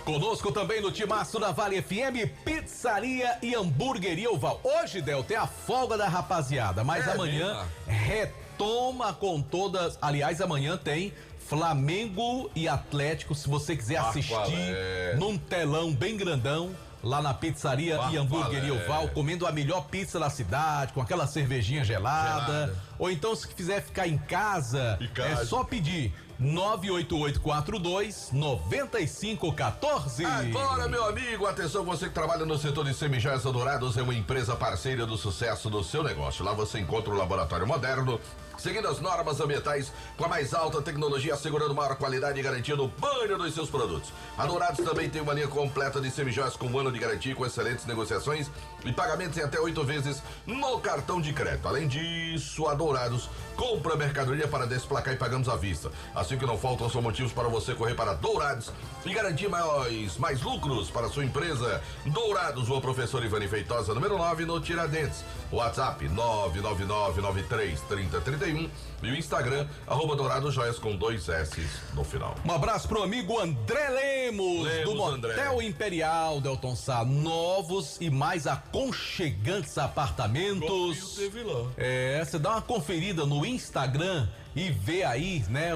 Conosco também no Timaço da Vale FM, pizzaria e hamburgueria Oval. Hoje, Del, tem a folga da rapaziada, mas amanhã retoma com todas. Aliás, amanhã tem Flamengo e Atlético, se você quiser assistir num telão bem grandão. Lá na pizzaria e hamburgueria Oval, comendo a melhor pizza da cidade, com aquela cervejinha gelada. Ou então, se quiser ficar em casa, é só pedir 98842-9514. Agora, meu amigo, atenção, você que trabalha no setor de semijoias dourados, é uma empresa parceira do sucesso do seu negócio. Lá você encontra um laboratório moderno, seguindo as normas ambientais, com a mais alta tecnologia, assegurando maior qualidade e garantia no banho dos seus produtos. A Dourados também tem uma linha completa de semijoias com 1 ano de garantia, com excelentes negociações e pagamentos em até 8 vezes no cartão de crédito. Além disso, a Dourados compra mercadoria para desplacar e pagamos à vista. Assim que não faltam só motivos para você correr para Dourados e garantir mais lucros para a sua empresa. Dourados, Rua Professor Ivani Feitosa, número 9, no Tiradentes. WhatsApp 999933031 e o Instagram @DouradoJoias com 2 S no final. Um abraço pro amigo André Lemos do Motel Imperial, Delton Sá. Novos e mais aconchegantes apartamentos. Teve lá. Você dá uma conferida no Instagram, e ver aí, né,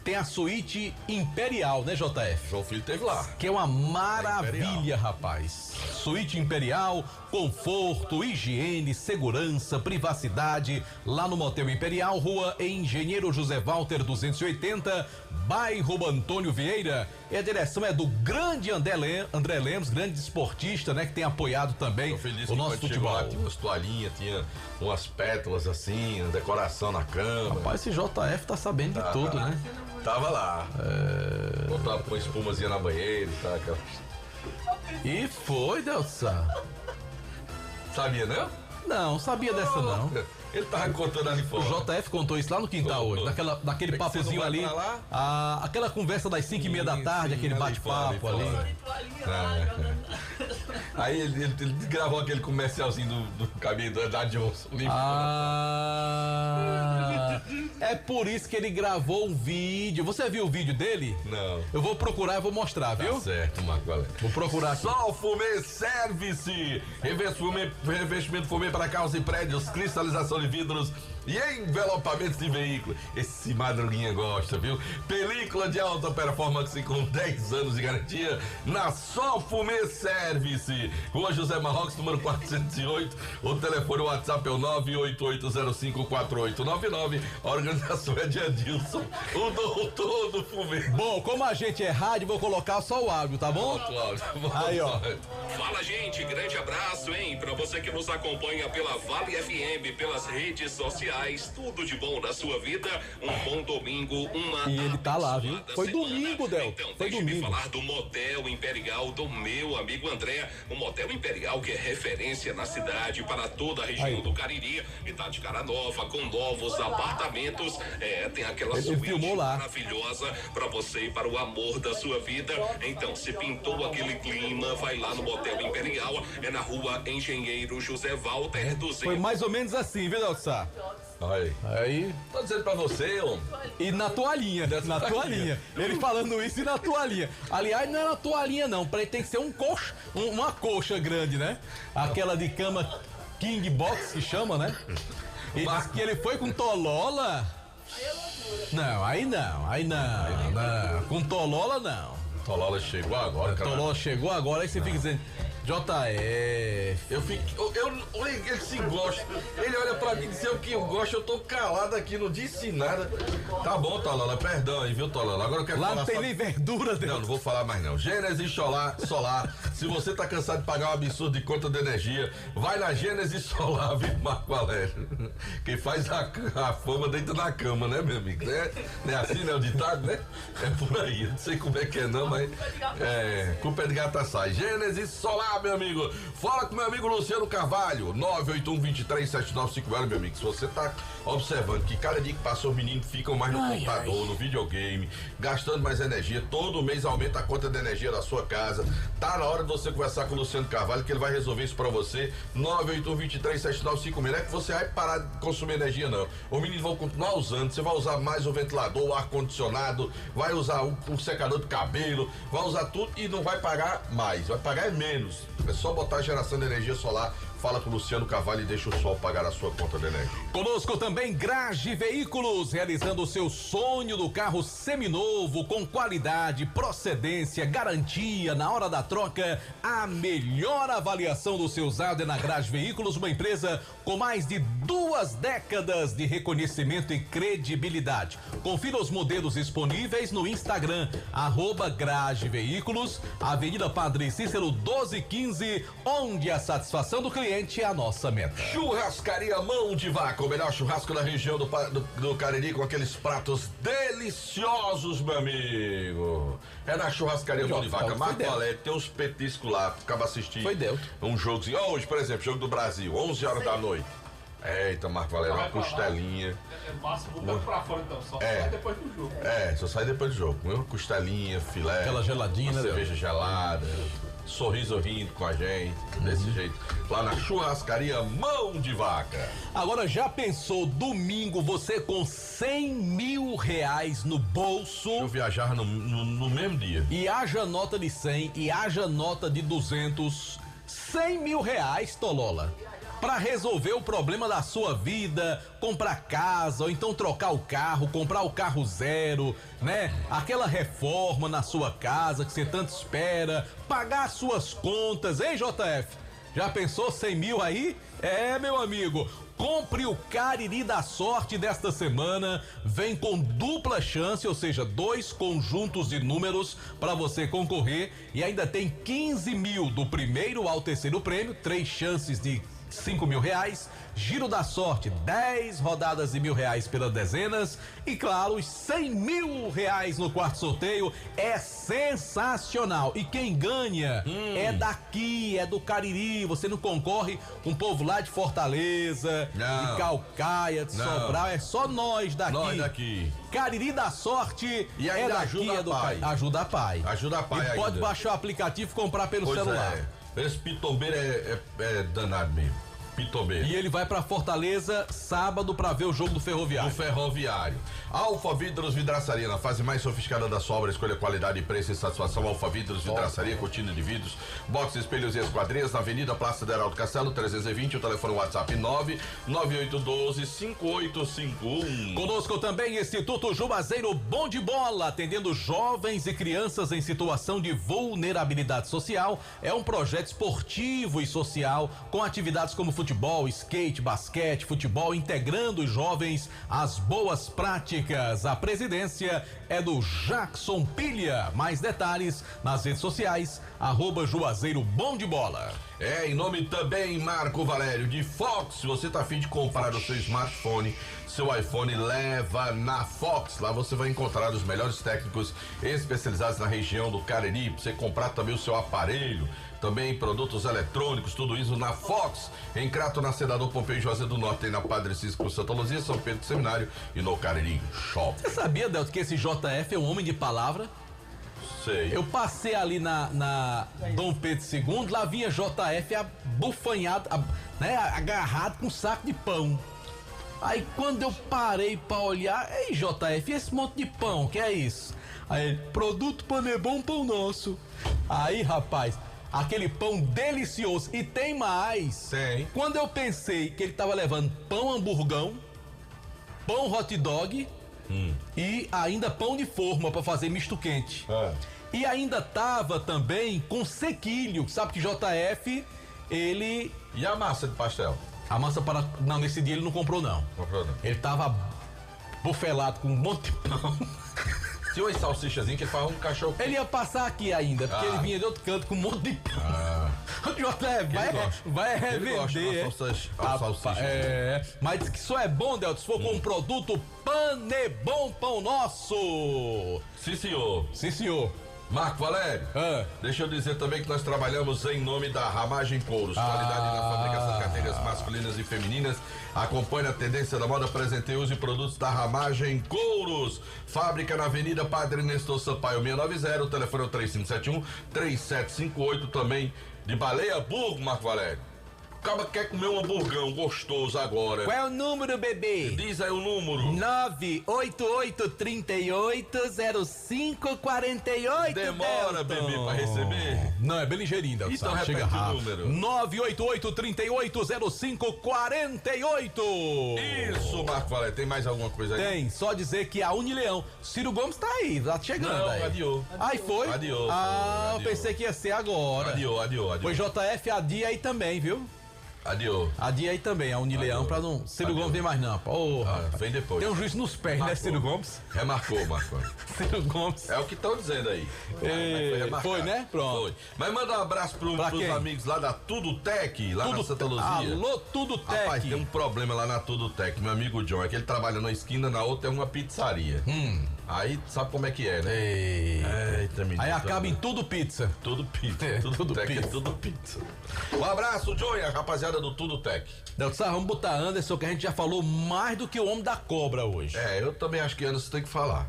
tem a suíte imperial, né, JF? João Filho teve lá. Que é uma maravilha, rapaz. Suíte imperial, conforto, higiene, segurança, privacidade, lá no Motel Imperial, Rua Engenheiro José Walter 280, bairro Antônio Vieira. E a direção é do grande André Lemos, grande esportista, né, que tem apoiado também o nosso futebol. Lá, tinha umas toalhinhas, tinha umas pétalas assim, decoração na cama. Rapaz, esse JF tá sabendo de tudo, né? Tava lá. Botava uma espumazinha na banheira e tal. Aquela... E foi, Delsa. Sabia, não? Não, sabia dessa não. Ele tava contando ali fora. O JF contou isso lá no quintal hoje, naquele papozinho ali. Aquela conversa das 5:30 da tarde, aquele bate-papo ali. Aí ele gravou aquele comercialzinho do cabelo da Johnson. É por isso que ele gravou um vídeo. Você viu o vídeo dele? Não. Eu vou procurar e vou mostrar, viu? Tá certo, Marco Valério. Vou procurar aqui. Sol Fumê Service. Revestimento fumê para carros e prédios, cristalização de vidros e envelopamentos de veículo. Esse Madruguinha gosta, viu? Película de alta performance com 10 anos de garantia na Sol Fumê Service. Rua José Marrocos, número 408. O telefone WhatsApp é o 988054899. A organização é de Adilson, o doutor do fumê. Bom, como a gente é rádio, vou colocar só o áudio, tá bom? Aí, ó. Fala, gente, grande abraço, hein? Pra você que nos acompanha pela Vale FM, pelas redes sociais, tudo de bom na sua vida, um bom domingo, uma... E ele tá lá, viu? Foi domingo, Del. Então, foi deixe-me domingo. falar do Motel Imperial do meu amigo André. O Motel Imperial que é referência na cidade para toda a região do Cariri e tá de cara nova, com novos apartamentos. Tem aquela suíte maravilhosa para você e para o amor da sua vida. Então, se pintou aquele clima, vai lá no Motel Imperial, é na Rua Engenheiro José Walter 200. Foi mais ou menos assim, viu, Delsa? Aí. Tô dizendo pra você, homem. E na toalhinha, na toalhinha. Ele falando isso e na toalhinha. Aliás, não é na toalhinha, não. Pra ele tem que ser uma coxa grande, né? Aquela de cama King Box que chama, né? E diz que ele foi com tolola. Não, aí não. Com tolola, não. Tolola chegou agora, cara. Tolola chegou agora, aí você fica dizendo. JF. Ele se gosta. Ele olha pra mim e diz o que eu gosto, eu tô calado aqui, não disse nada. Tá bom, Tolola, perdão aí, viu, Tolola? Agora eu quero falar. Lá não tem nem verdura dentro. Não vou falar mais não. Gênesis Solar. Se você tá cansado de pagar um absurdo de conta de energia, vai na Gênesis Solar, viu, Marco Valério? Quem faz a fama deita na cama, né, meu amigo? Não é assim, né, o ditado, né? É por aí, eu não sei como é que é não, mas culpa é de gata sai. Gênesis Solar, meu amigo. Fala com meu amigo Luciano Carvalho, 981-237950, meu amigo. Se você tá observando que cada dia que passa os meninos ficam mais no computador, no videogame, gastando mais energia, todo mês aumenta a conta de energia da sua casa. Tá na hora de você conversar com o Luciano Carvalho, que ele vai resolver isso pra você. 981-237950. Não é que você vai parar de consumir energia, não. Os meninos vão continuar usando, você vai usar mais o ventilador, o ar-condicionado, vai usar o secador de cabelo, vai usar tudo e não vai pagar mais, vai pagar menos. É só botar a geração de energia solar. Fala com o Luciano Carvalho e deixa o sol pagar a sua conta de energia. Conosco também Grage Veículos, realizando o seu sonho do carro seminovo, com qualidade, procedência, garantia, na hora da troca, a melhor avaliação do seu usado é na Grage Veículos, uma empresa com mais de 2 décadas de reconhecimento e credibilidade. Confira os modelos disponíveis no Instagram, @Grage Veículos, Avenida Padre Cícero 1215, onde a satisfação do cliente é a nossa meta. Churrascaria Mão de Vaca, o melhor churrasco da região do Cariri, com aqueles pratos deliciosos, meu amigo. É na Churrascaria Mão de Vaca. Marco Valério, tem uns petiscos lá, acaba assistindo. Foi dentro. Um jogozinho. Hoje, por exemplo, jogo do Brasil, 11 horas da noite. Eita, Marco Valério, uma costelinha. Massa, botando pra fora então, só sai depois do jogo. Só sai depois do jogo. Uma costelinha, filé. Aquela geladinha, né? Cerveja gelada. Sorriso rindo com a gente, desse jeito, lá na Churrascaria Mão de Vaca. Agora, já pensou, domingo, você com 100 mil reais no bolso? Eu viajar no mesmo dia. E haja nota de 100 e haja nota de 200, 100 mil reais, Tolola. para resolver o problema da sua vida, comprar casa ou então trocar o carro, comprar o carro zero, né? Aquela reforma na sua casa que você tanto espera, pagar suas contas, hein, JF? Já pensou 100 mil aí? É, meu amigo, compre o Cariri da Sorte desta semana, vem com dupla chance, ou seja, 2 conjuntos de números para você concorrer e ainda tem 15 mil do primeiro ao terceiro prêmio, 3 chances de 5 mil reais, giro da sorte, 10 rodadas de R$1.000 pelas dezenas e claro, os 100 mil reais no quarto sorteio. É sensacional e quem ganha é daqui, é do Cariri. Você não concorre com o povo lá de Fortaleza, de Calcaia, de Sobral, é só nós daqui. Nós daqui. Cariri da Sorte e ainda é daqui, ajuda é do pai. Ajuda a pai. Ajuda a pai. E pode baixar o aplicativo e comprar pelo celular. Esse pitombeiro é danado mesmo. Pitombeiro. E ele vai pra Fortaleza sábado pra ver o jogo do Ferroviário. Do Ferroviário. Alfa Vidros Vidraçaria, na fase mais sofisticada da sua obra, escolha qualidade, preço e satisfação. Alfa Vidros Vidraçaria, cortina de vidros, box, espelhos e esquadrias, na Avenida Praça de Heraldo Castelo, 320, o telefone WhatsApp 99812-5851. Conosco também Instituto Juazeiro Bom de Bola, atendendo jovens e crianças em situação de vulnerabilidade social. É um projeto esportivo e social com atividades como futebol, skate, basquete, futebol, integrando os jovens às boas práticas. A presidência é do Jackson Pilha. Mais detalhes nas redes sociais, @Juazeiro Bom de Bola. Em nome também, Marco Valério, de Fox. Se você tá afim de comprar o seu smartphone, seu iPhone, leva na Fox. Lá você vai encontrar os melhores técnicos especializados na região do Cariri. Pra você comprar também o seu aparelho, também produtos eletrônicos, tudo isso na Fox. Em Crato, na Senador Pompeu, Juazeiro do Norte, tem na Padre Cisco, Santa Luzia, São Pedro do Seminário e no Cariri Shopping. Você sabia, Delto, que esse JF é um homem de palavra? Sei. Eu passei ali na Dom Pedro II, lá vinha JF abufanhado, né, agarrado com um saco de pão. Aí quando eu parei pra olhar, ei JF, esse monte de pão, que é isso? Aí, produto Panebom, pão nosso. Aí, rapaz, aquele pão delicioso. E tem mais. Tem. Quando eu pensei que ele tava levando pão hamburgão, pão hot dog e ainda pão de forma pra fazer misto quente. E ainda tava também com sequilho. Sabe que JF, ele... E a massa de pastel? A massa para... Não, nesse dia ele não comprou não. Ele tava bufelado com um monte de pão. Tinha umas salsichazinhas que ele faz um cachorro. Ele ia passar aqui ainda, porque ele vinha de outro canto com um monte de pão. Vai revender. Mas diz que só é bom, Delto, se for com um produto Panebom Pão Nosso. Sim, senhor. Sim, senhor. Marco Valério, deixa eu dizer também que nós trabalhamos em nome da Ramagem Couros, qualidade na fabricação de carteiras masculinas e femininas. Acompanhe a tendência da moda, presenteie, use produtos da Ramagem Couros. Fábrica na Avenida Padre Nestor Sampaio 690, o telefone é o 3571-3758, também de Baleia Burgo, Marco Valério. O cara quer comer um hamburgão gostoso agora. Qual é o número, bebê? Diz aí o número. 988-38-0548. Demora, bebê, pra receber? Não, é bem ligeirinho, Delton. Então repete chega rápido. o número. 988-38-0548. Isso, Marco Valério. Tem mais alguma coisa aí? Tem, só dizer que a Unileão, Ciro Gomes tá aí, tá chegando. Não, aí. adiou. Aí foi? Adiou. Eu pensei que ia ser agora. Adiou. Foi JF, adia aí também, viu? Adiou. Adia aí também, a Unileão, pra não... Ciro Gomes vem mais não, porra. Vem depois. Tem um juiz nos pés, né, Ciro Gomes? Remarcou. Ciro Gomes. É o que estão dizendo aí. Foi, né? Pronto. Foi. Mas manda um abraço pros amigos lá da Tudo Tech, lá na Santa Luzia. Alô, Tudo Tech. Rapaz, tem um problema lá na Tudo Tech, meu amigo John, é que ele trabalha numa esquina, na outra é uma pizzaria. Aí sabe como é que é, né? Eita, menino, aí acaba em tudo pizza. Tudo pizza. Tudo Tech pizza. É tudo pizza. Um abraço, John, e a rapaziada do Tudo Tech. Delton, vamos botar Anderson, que a gente já falou mais do que o homem da cobra hoje. Eu também acho que Anderson tem que falar.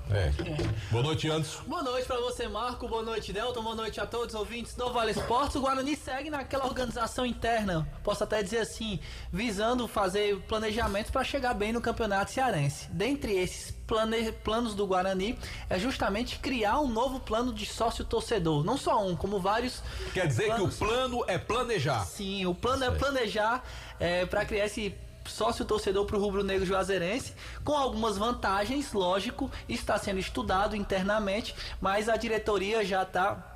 Boa noite, Anderson. Boa noite pra você, Marco. Boa noite, Delton. Boa noite a todos os ouvintes do Vale Esportes. O Guarani segue naquela organização interna, posso até dizer assim, visando fazer planejamentos para chegar bem no Campeonato Cearense. Dentre esses planos do Guarani é justamente criar um novo plano de sócio-torcedor. Não só um, como vários. Quer dizer que o plano é planejar. Sim, o plano é planejar para criar esse sócio-torcedor para o rubro-negro juazeirense, com algumas vantagens, lógico, está sendo estudado internamente, mas a diretoria já está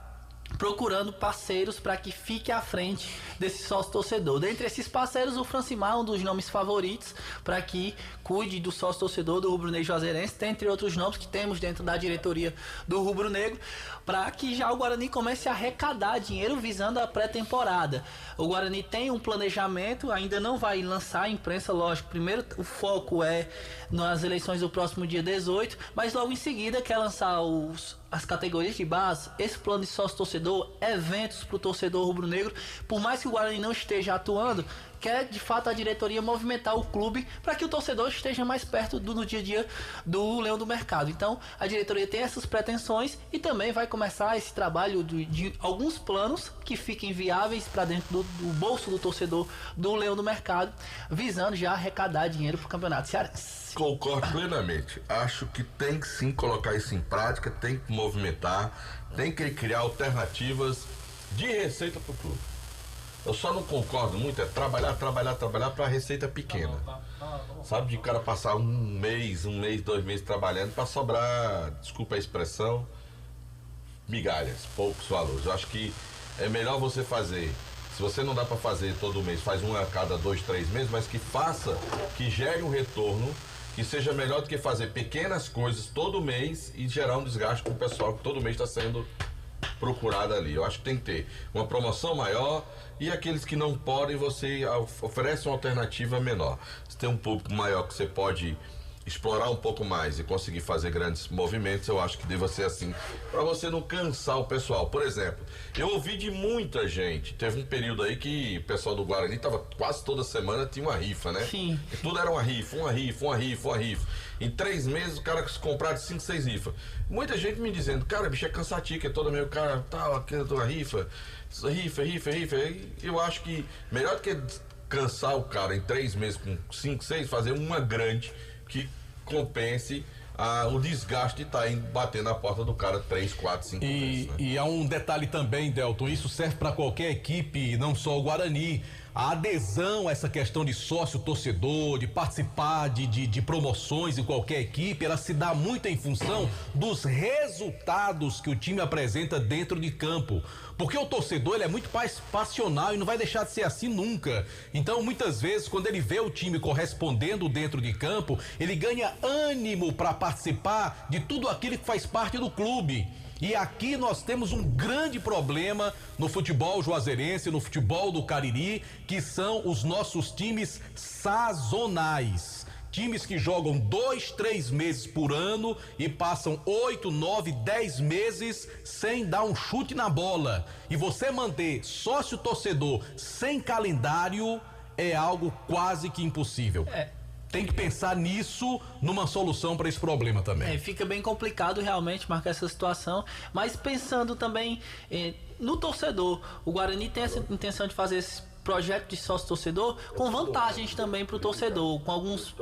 procurando parceiros para que fique à frente desse sócio-torcedor. Dentre esses parceiros, o Francimar, um dos nomes favoritos para que cuide do sócio-torcedor do rubro-negro juazeirense, dentre outros nomes que temos dentro da diretoria do rubro-negro, para que já o Guarani comece a arrecadar dinheiro visando a pré-temporada. O Guarani tem um planejamento, ainda não vai lançar a imprensa, lógico. Primeiro o foco é nas eleições do próximo dia 18, mas logo em seguida quer lançar as categorias de base, esse plano de sócio-torcedor, eventos para o torcedor rubro-negro. Por mais que o Guarani não esteja atuando, quer de fato a diretoria movimentar o clube para que o torcedor esteja mais perto no dia a dia do Leão do Mercado. Então a diretoria tem essas pretensões e também vai começar esse trabalho de alguns planos que fiquem viáveis para dentro do bolso do torcedor do Leão do Mercado, visando já arrecadar dinheiro para o Campeonato Cearense. Concordo plenamente. Acho que tem que sim colocar isso em prática, tem que movimentar, tem que criar alternativas de receita para o clube. Eu só não concordo muito, é trabalhar para receita pequena. Sabe, de cara passar um mês, 2 meses trabalhando para sobrar, desculpa a expressão, migalhas, poucos valores. Eu acho que é melhor você fazer. Se você não dá para fazer todo mês, faz um a cada 2, 3 meses, mas que faça, que gere um retorno, que seja melhor do que fazer pequenas coisas todo mês e gerar um desgaste com o pessoal que todo mês está sendo procurado ali. Eu acho que tem que ter uma promoção maior e aqueles que não podem, você oferece uma alternativa menor. Se tem um público maior que você pode explorar um pouco mais e conseguir fazer grandes movimentos, eu acho que deva ser assim, para você não cansar o pessoal. Por exemplo, eu ouvi de muita gente, teve um período aí que o pessoal do Guarani tava quase toda semana tinha uma rifa, né? Sim. E tudo era uma rifa. Em 3 meses o cara comprar de 5, 6 rifas. Muita gente me dizendo, cara, bicho, é cansativo, que é toda meio cara, tal, aqui é toda rifa. E eu acho que melhor do que cansar o cara em 3 meses com 5, 6, fazer uma grande que compense o desgaste de estar batendo na porta do cara 3, 4, 5 vezes. Né? E há um detalhe também, Delton, isso serve para qualquer equipe, não só o Guarani. A adesão a essa questão de sócio-torcedor, de participar de promoções em qualquer equipe, ela se dá muito em função dos resultados que o time apresenta dentro de campo. Porque o torcedor, ele é muito mais passional e não vai deixar de ser assim nunca. Então, muitas vezes, quando ele vê o time correspondendo dentro de campo, ele ganha ânimo para participar de tudo aquilo que faz parte do clube. E aqui nós temos um grande problema no futebol juazeirense, no futebol do Cariri, que são os nossos times sazonais. Times que jogam 2, 3 meses por ano e passam 8, 9, 10 meses sem dar um chute na bola. E você manter sócio-torcedor sem calendário é algo quase que impossível. Tem que pensar nisso, numa solução para esse problema também. Fica bem complicado realmente marcar essa situação, mas pensando também no torcedor, o Guarani tem essa intenção de fazer esse projeto de sócio-torcedor com vantagens também para o torcedor, com alguns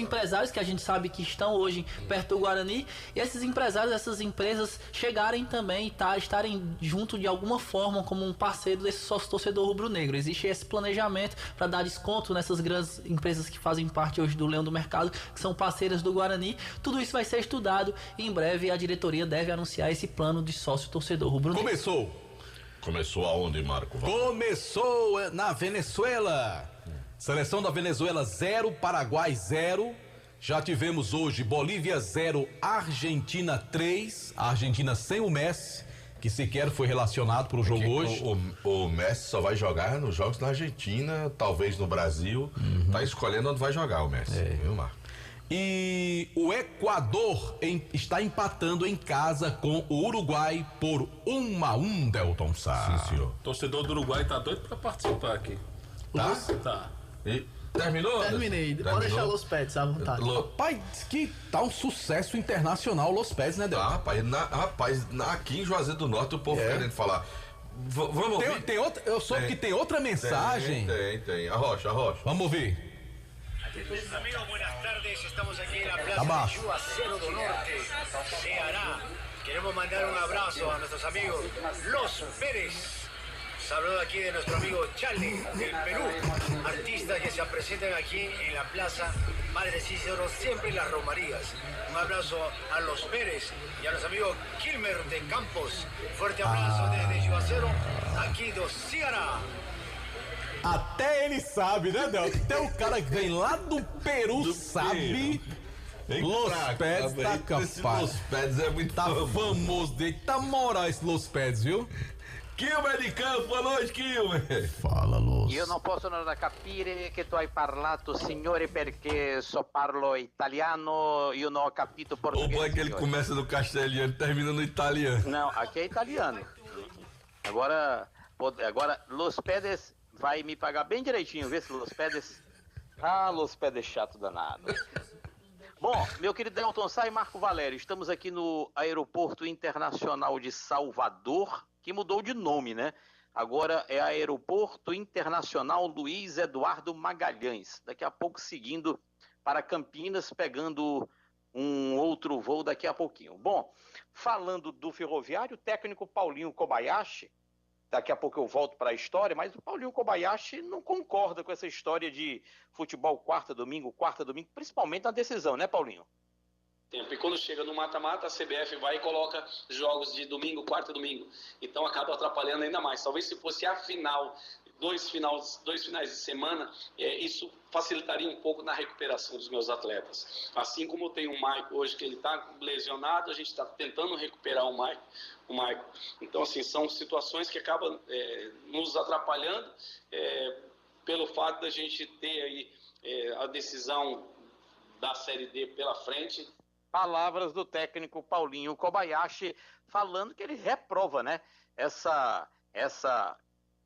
empresários que a gente sabe que estão hoje perto do Guarani, e esses empresários, essas empresas chegarem também e estarem junto de alguma forma como um parceiro desse sócio-torcedor rubro-negro. Existe esse planejamento para dar desconto nessas grandes empresas que fazem parte hoje do Leão do Mercado, que são parceiras do Guarani. Tudo isso vai ser estudado e em breve a diretoria deve anunciar esse plano de sócio-torcedor rubro-negro. Começou aonde, Marco? Começou na Venezuela. Seleção da Venezuela 0, Paraguai 0. Já tivemos hoje Bolívia 0, Argentina 3. A Argentina sem o Messi, que sequer foi relacionado para o jogo hoje. O Messi só vai jogar nos jogos na Argentina, talvez no Brasil. Tá escolhendo onde vai jogar o Messi, viu, Marco? E o Equador está empatando em casa com o Uruguai por 1-1, Delton Sá. Sim, senhor. O torcedor do Uruguai tá doido pra participar aqui. Tá? Tá. E terminou? Terminei. Pode deixar Los Pets à vontade. Rapaz, que tá um sucesso internacional Los Pets, né, Delton? Rapaz, aqui em Juazeiro do Norte o povo querendo falar. Vamos ouvir? Tem outra, eu soube que tem outra mensagem. Tem. Arrocha. Vamos ouvir. Amigos, buenas tardes. estamos aquí en la plaza de Juazeiro do Norte, Ceará. Queremos mandar un abrazo a nuestros amigos Los Pérez. Saludo aquí de nuestro amigo Charlie del Perú, artistas que se presentan aquí en la plaza Madre Cícero, siempre en las romarías. Un abrazo a Los Pérez y a los amigos Kilmer de Campos. Fuerte abraço desde Juazeiro, aqui do Ceará. Até ele sabe, né, Del? Até o cara que vem lá do Peru sabe. Los Pérez tá capaz. Los Pérez é muito famoso dele. Tá moral esse Los Pérez, viu? Kilmer de Campos, boa noite, Kilmer. Fala, Los. Io non posso non capire che tu hai parlato, signore, perché so parlo italiano, io non ho capito O português. bom é que ele começa no castelhano e termina no italiano. Não, aqui é italiano. Agora, Los Pérez vai me pagar bem direitinho, vê se Los Pérez... Ah, Los Pérez chato danado. Bom, meu querido Delton Sá e Marco Valério, estamos aqui no Aeroporto Internacional de Salvador, que mudou de nome, né? Agora é Aeroporto Internacional Luiz Eduardo Magalhães. Daqui a pouco seguindo para Campinas, pegando um outro voo daqui a pouquinho. Bom, falando do Ferroviário, o técnico Paulinho Kobayashi, daqui a pouco eu volto para a história, mas o Paulinho Kobayashi não concorda com essa história de futebol quarta, domingo, principalmente na decisão, né, Paulinho? E quando chega no mata-mata, a CBF vai e coloca jogos de domingo, quarta e domingo. Então acaba atrapalhando ainda mais. Talvez se fosse a final, dois finais de semana, isso facilitaria um pouco na recuperação dos meus atletas. Assim como tem o Maicon hoje, que ele está lesionado, a gente está tentando recuperar o Maicon. Então, assim, são situações que acabam nos atrapalhando pelo fato da gente ter aí a decisão da Série D pela frente. Palavras do técnico Paulinho Kobayashi falando que ele reprova, né, essa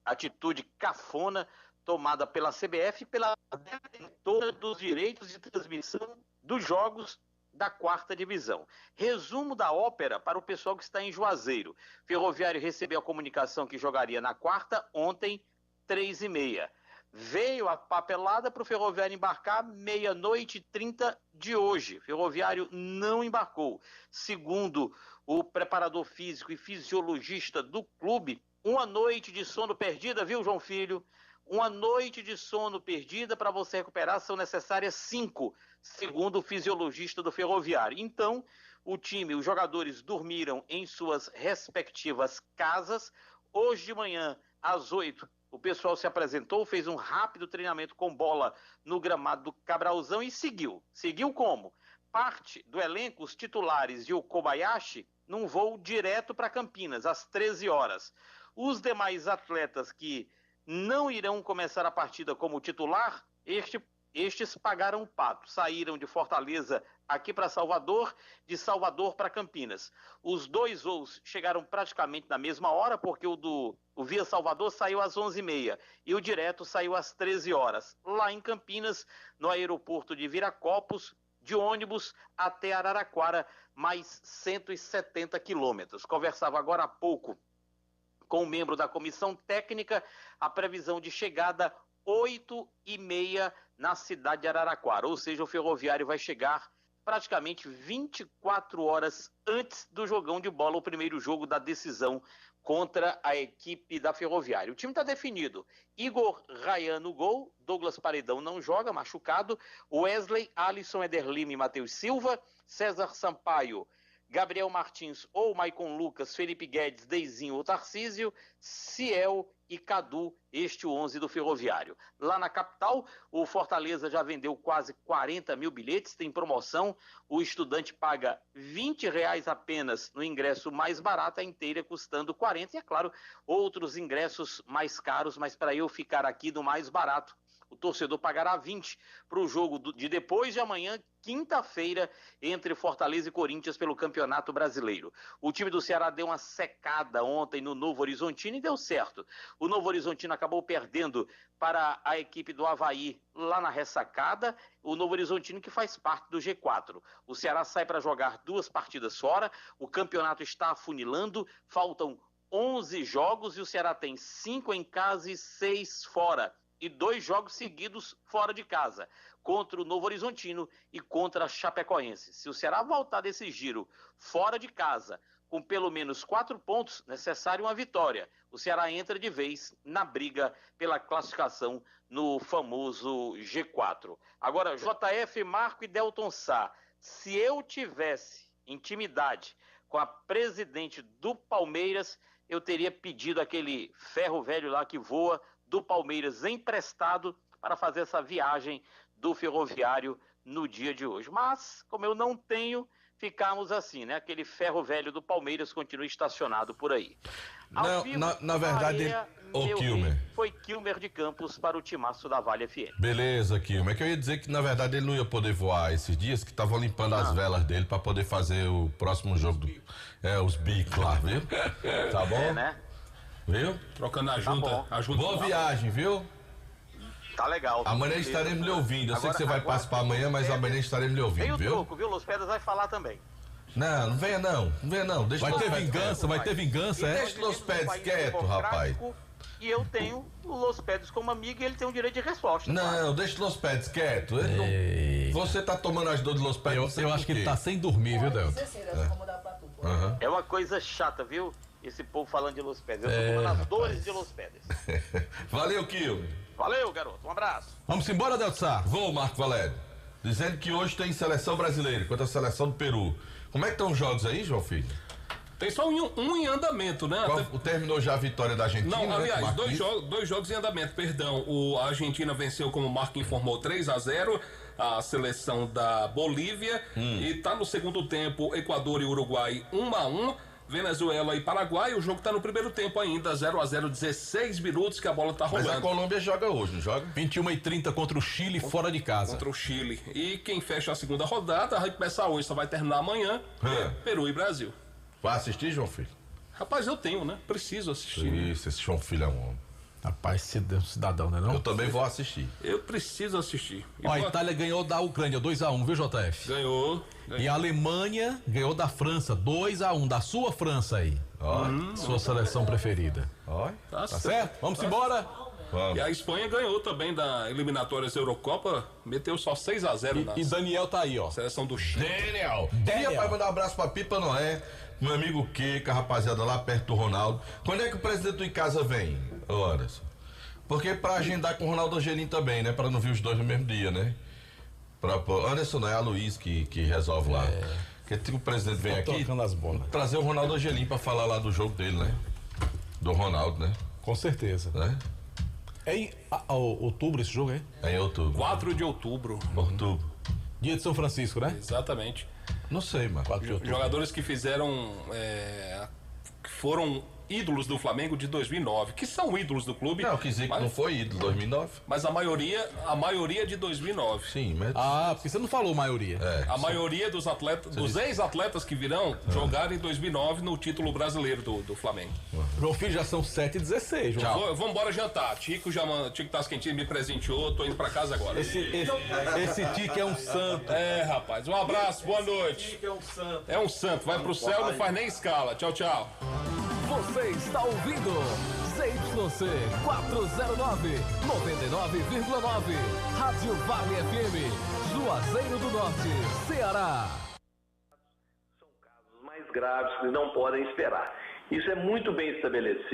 atitude cafona tomada pela CBF e pela detentora dos direitos de transmissão dos jogos da quarta divisão. Resumo da ópera para o pessoal que está em Juazeiro. Ferroviário recebeu a comunicação que jogaria na quarta, ontem, 3h30. Veio a papelada para o Ferroviário embarcar 00:30 de hoje. Ferroviário não embarcou. Segundo o preparador físico e fisiologista do clube, uma noite de sono perdida, viu, João Filho? Uma noite de sono perdida para você recuperar são necessárias 5, segundo o fisiologista do Ferroviário. Então, o time, os jogadores dormiram em suas respectivas casas. Hoje de manhã, às 8h, o pessoal se apresentou, fez um rápido treinamento com bola no gramado do Cabralzão e seguiu. Seguiu como? Parte do elenco, os titulares e o Kobayashi, num voo direto para Campinas, às 13h. Os demais atletas que não irão começar a partida como titular, estes pagaram o pato. Saíram de Fortaleza aqui para Salvador, de Salvador para Campinas. Os dois voos chegaram praticamente na mesma hora, porque o Via Salvador saiu às 11h30 e o direto saiu às 13h. Lá em Campinas, no aeroporto de Viracopos, de ônibus até Araraquara, mais 170 quilômetros. Conversava agora há pouco com um membro da comissão técnica, a previsão de chegada 8h30 na cidade de Araraquara, ou seja, o Ferroviário vai chegar praticamente 24 horas antes do jogão de bola, o primeiro jogo da decisão contra a equipe da Ferroviária. O time está definido: Igor Rayan no gol, Douglas Paredão não joga, machucado, Wesley, Alisson, Éder Lima e Matheus Silva, César Sampaio, Gabriel Martins ou Maicon Lucas, Felipe Guedes, Deizinho ou Tarcísio, Ciel e Cadu, este 11 do Ferroviário. Lá na capital, o Fortaleza já vendeu quase 40 mil bilhetes, tem promoção, o estudante paga R$20 apenas no ingresso mais barato, a inteira custando 40, e é claro, outros ingressos mais caros, mas para eu ficar aqui no mais barato, o torcedor pagará 20 para o jogo de depois de amanhã, quinta-feira, entre Fortaleza e Corinthians pelo Campeonato Brasileiro. O time do Ceará deu uma secada ontem no Novo Horizontino e deu certo. O Novo Horizontino acabou perdendo para a equipe do Avaí lá na ressacada, o Novo Horizontino que faz parte do G4. O Ceará sai para jogar 2 partidas fora, o campeonato está afunilando, faltam 11 jogos e o Ceará tem 5 em casa e 6 fora. e 2 jogos seguidos fora de casa, contra o Novo Horizontino e contra a Chapecoense. Se o Ceará voltar desse giro fora de casa, com pelo menos 4 pontos, necessário uma vitória, o Ceará entra de vez na briga pela classificação no famoso G4. Agora, JF, Marco e Delton Sá, se eu tivesse intimidade com a presidente do Palmeiras, eu teria pedido aquele ferro velho lá que voa do Palmeiras emprestado para fazer essa viagem do Ferroviário no dia de hoje. Mas, como eu não tenho, ficamos assim, né? Aquele ferro velho do Palmeiras continua estacionado por aí. Não, na verdade, Kilmer. Foi Kilmer de Campos para o timaço da Vale FM. Beleza, Kilmer. É que eu ia dizer que, na verdade, ele não ia poder voar esses dias, que estavam limpando as velas dele para poder fazer o próximo jogo os bicos lá, viu? Tá bom? É, né? Viu? Trocando a junta. Boa viagem, viu? Tá legal. Amanhã estaremos lhe ouvindo. Eu sei que você vai participar amanhã, mas amanhã estaremos lhe ouvindo, viu? Troco, viu? Los Pedras vai falar também. Não venha não. Deixa vai ter vingança, vai ter vingança, é? Deixa Los Pedras quieto, rapaz. E eu tenho o Los Pedras como amigo e ele tem o direito de resposta. Não, deixa Los Pedras quieto. Você tá tomando as dores de Los Pedras. Eu acho que ele tá sem dormir, viu, Delton? É uma coisa chata, viu? Esse povo falando de Los Pedras. Eu tô tomando as dores de Los Pedras. Valeu, Kilmer. Valeu, garoto. Um abraço. Vamos embora, Delton Sá? Vou, Marco Valério. Dizendo que hoje tem seleção brasileira contra a seleção do Peru. Como é que estão os jogos aí, João Filho? Tem só um em andamento, né? Terminou já a vitória da Argentina? Não, aliás, né, dois jogos em andamento, perdão. A Argentina venceu, como o Marco informou, 3-0 a seleção da Bolívia. E tá no segundo tempo, Equador e Uruguai 1-1. Venezuela e Paraguai, o jogo tá no primeiro tempo ainda, 0-0, 16 minutos que a bola tá rolando. Mas a Colômbia joga hoje, não joga? 21h30 contra o Chile, fora de casa. Contra o Chile. E quem fecha a segunda rodada, vai começar hoje, só vai terminar amanhã, Peru e Brasil. Vai assistir, João Filho? Rapaz, eu tenho, né? Preciso assistir. Isso, esse João Filho é um homem. Rapaz, cidadão, né não? Eu também vou assistir. Eu preciso assistir. Ó, a Itália ganhou da Ucrânia 2-1, viu, JF? Ganhou. E a Alemanha ganhou da França 2-1, da sua França aí. Sua seleção preferida. Tá certo? Vamos embora? Vamos. E a Espanha ganhou também da eliminatórias Eurocopa, meteu só 6-0 E Daniel tá aí, ó. Seleção do Chile. Daniel. Vai mandar um abraço pra Pipa Noé, meu amigo Keka, rapaziada lá perto do Ronaldo. Quando é que o presidente do Icasa vem? Horas. Porque pra agendar com o Ronaldo Angelim também, né? Pra não vir os dois no mesmo dia, né? Anderson não é a Luiz que resolve lá. Porque o presidente vem aqui as bolas. Trazer o Ronaldo Angelim pra falar lá do jogo dele, né? Do Ronaldo, né? Com certeza. Né? É em outubro esse jogo, é? É em outubro. 4 de outubro. Dia de São Francisco, né? Exatamente. Não sei, mano. Jogadores que fizeram... que foram ídolos do Flamengo de 2009, que são ídolos do clube. Não, quis dizer que não foi ídolo 2009. Mas a maioria de 2009. Sim, mas... porque você não falou maioria. A maioria dos atletas, dos ex-atletas que virão, jogaram em 2009 no título brasileiro do Flamengo. João Filho, já são 7h16. Vamos embora jantar. Tico Tasquentinho me presenteou, tô indo pra casa agora. Esse Tico é um santo. É, rapaz. Um abraço, boa noite. Tico é um santo. É um santo, vai pro céu, não faz nem escala. Tchau, tchau. Você está ouvindo ZYC 409, 99,9. Rádio Vale FM, Juazeiro do Norte, Ceará. São casos mais graves que não podem esperar. Isso é muito bem estabelecido.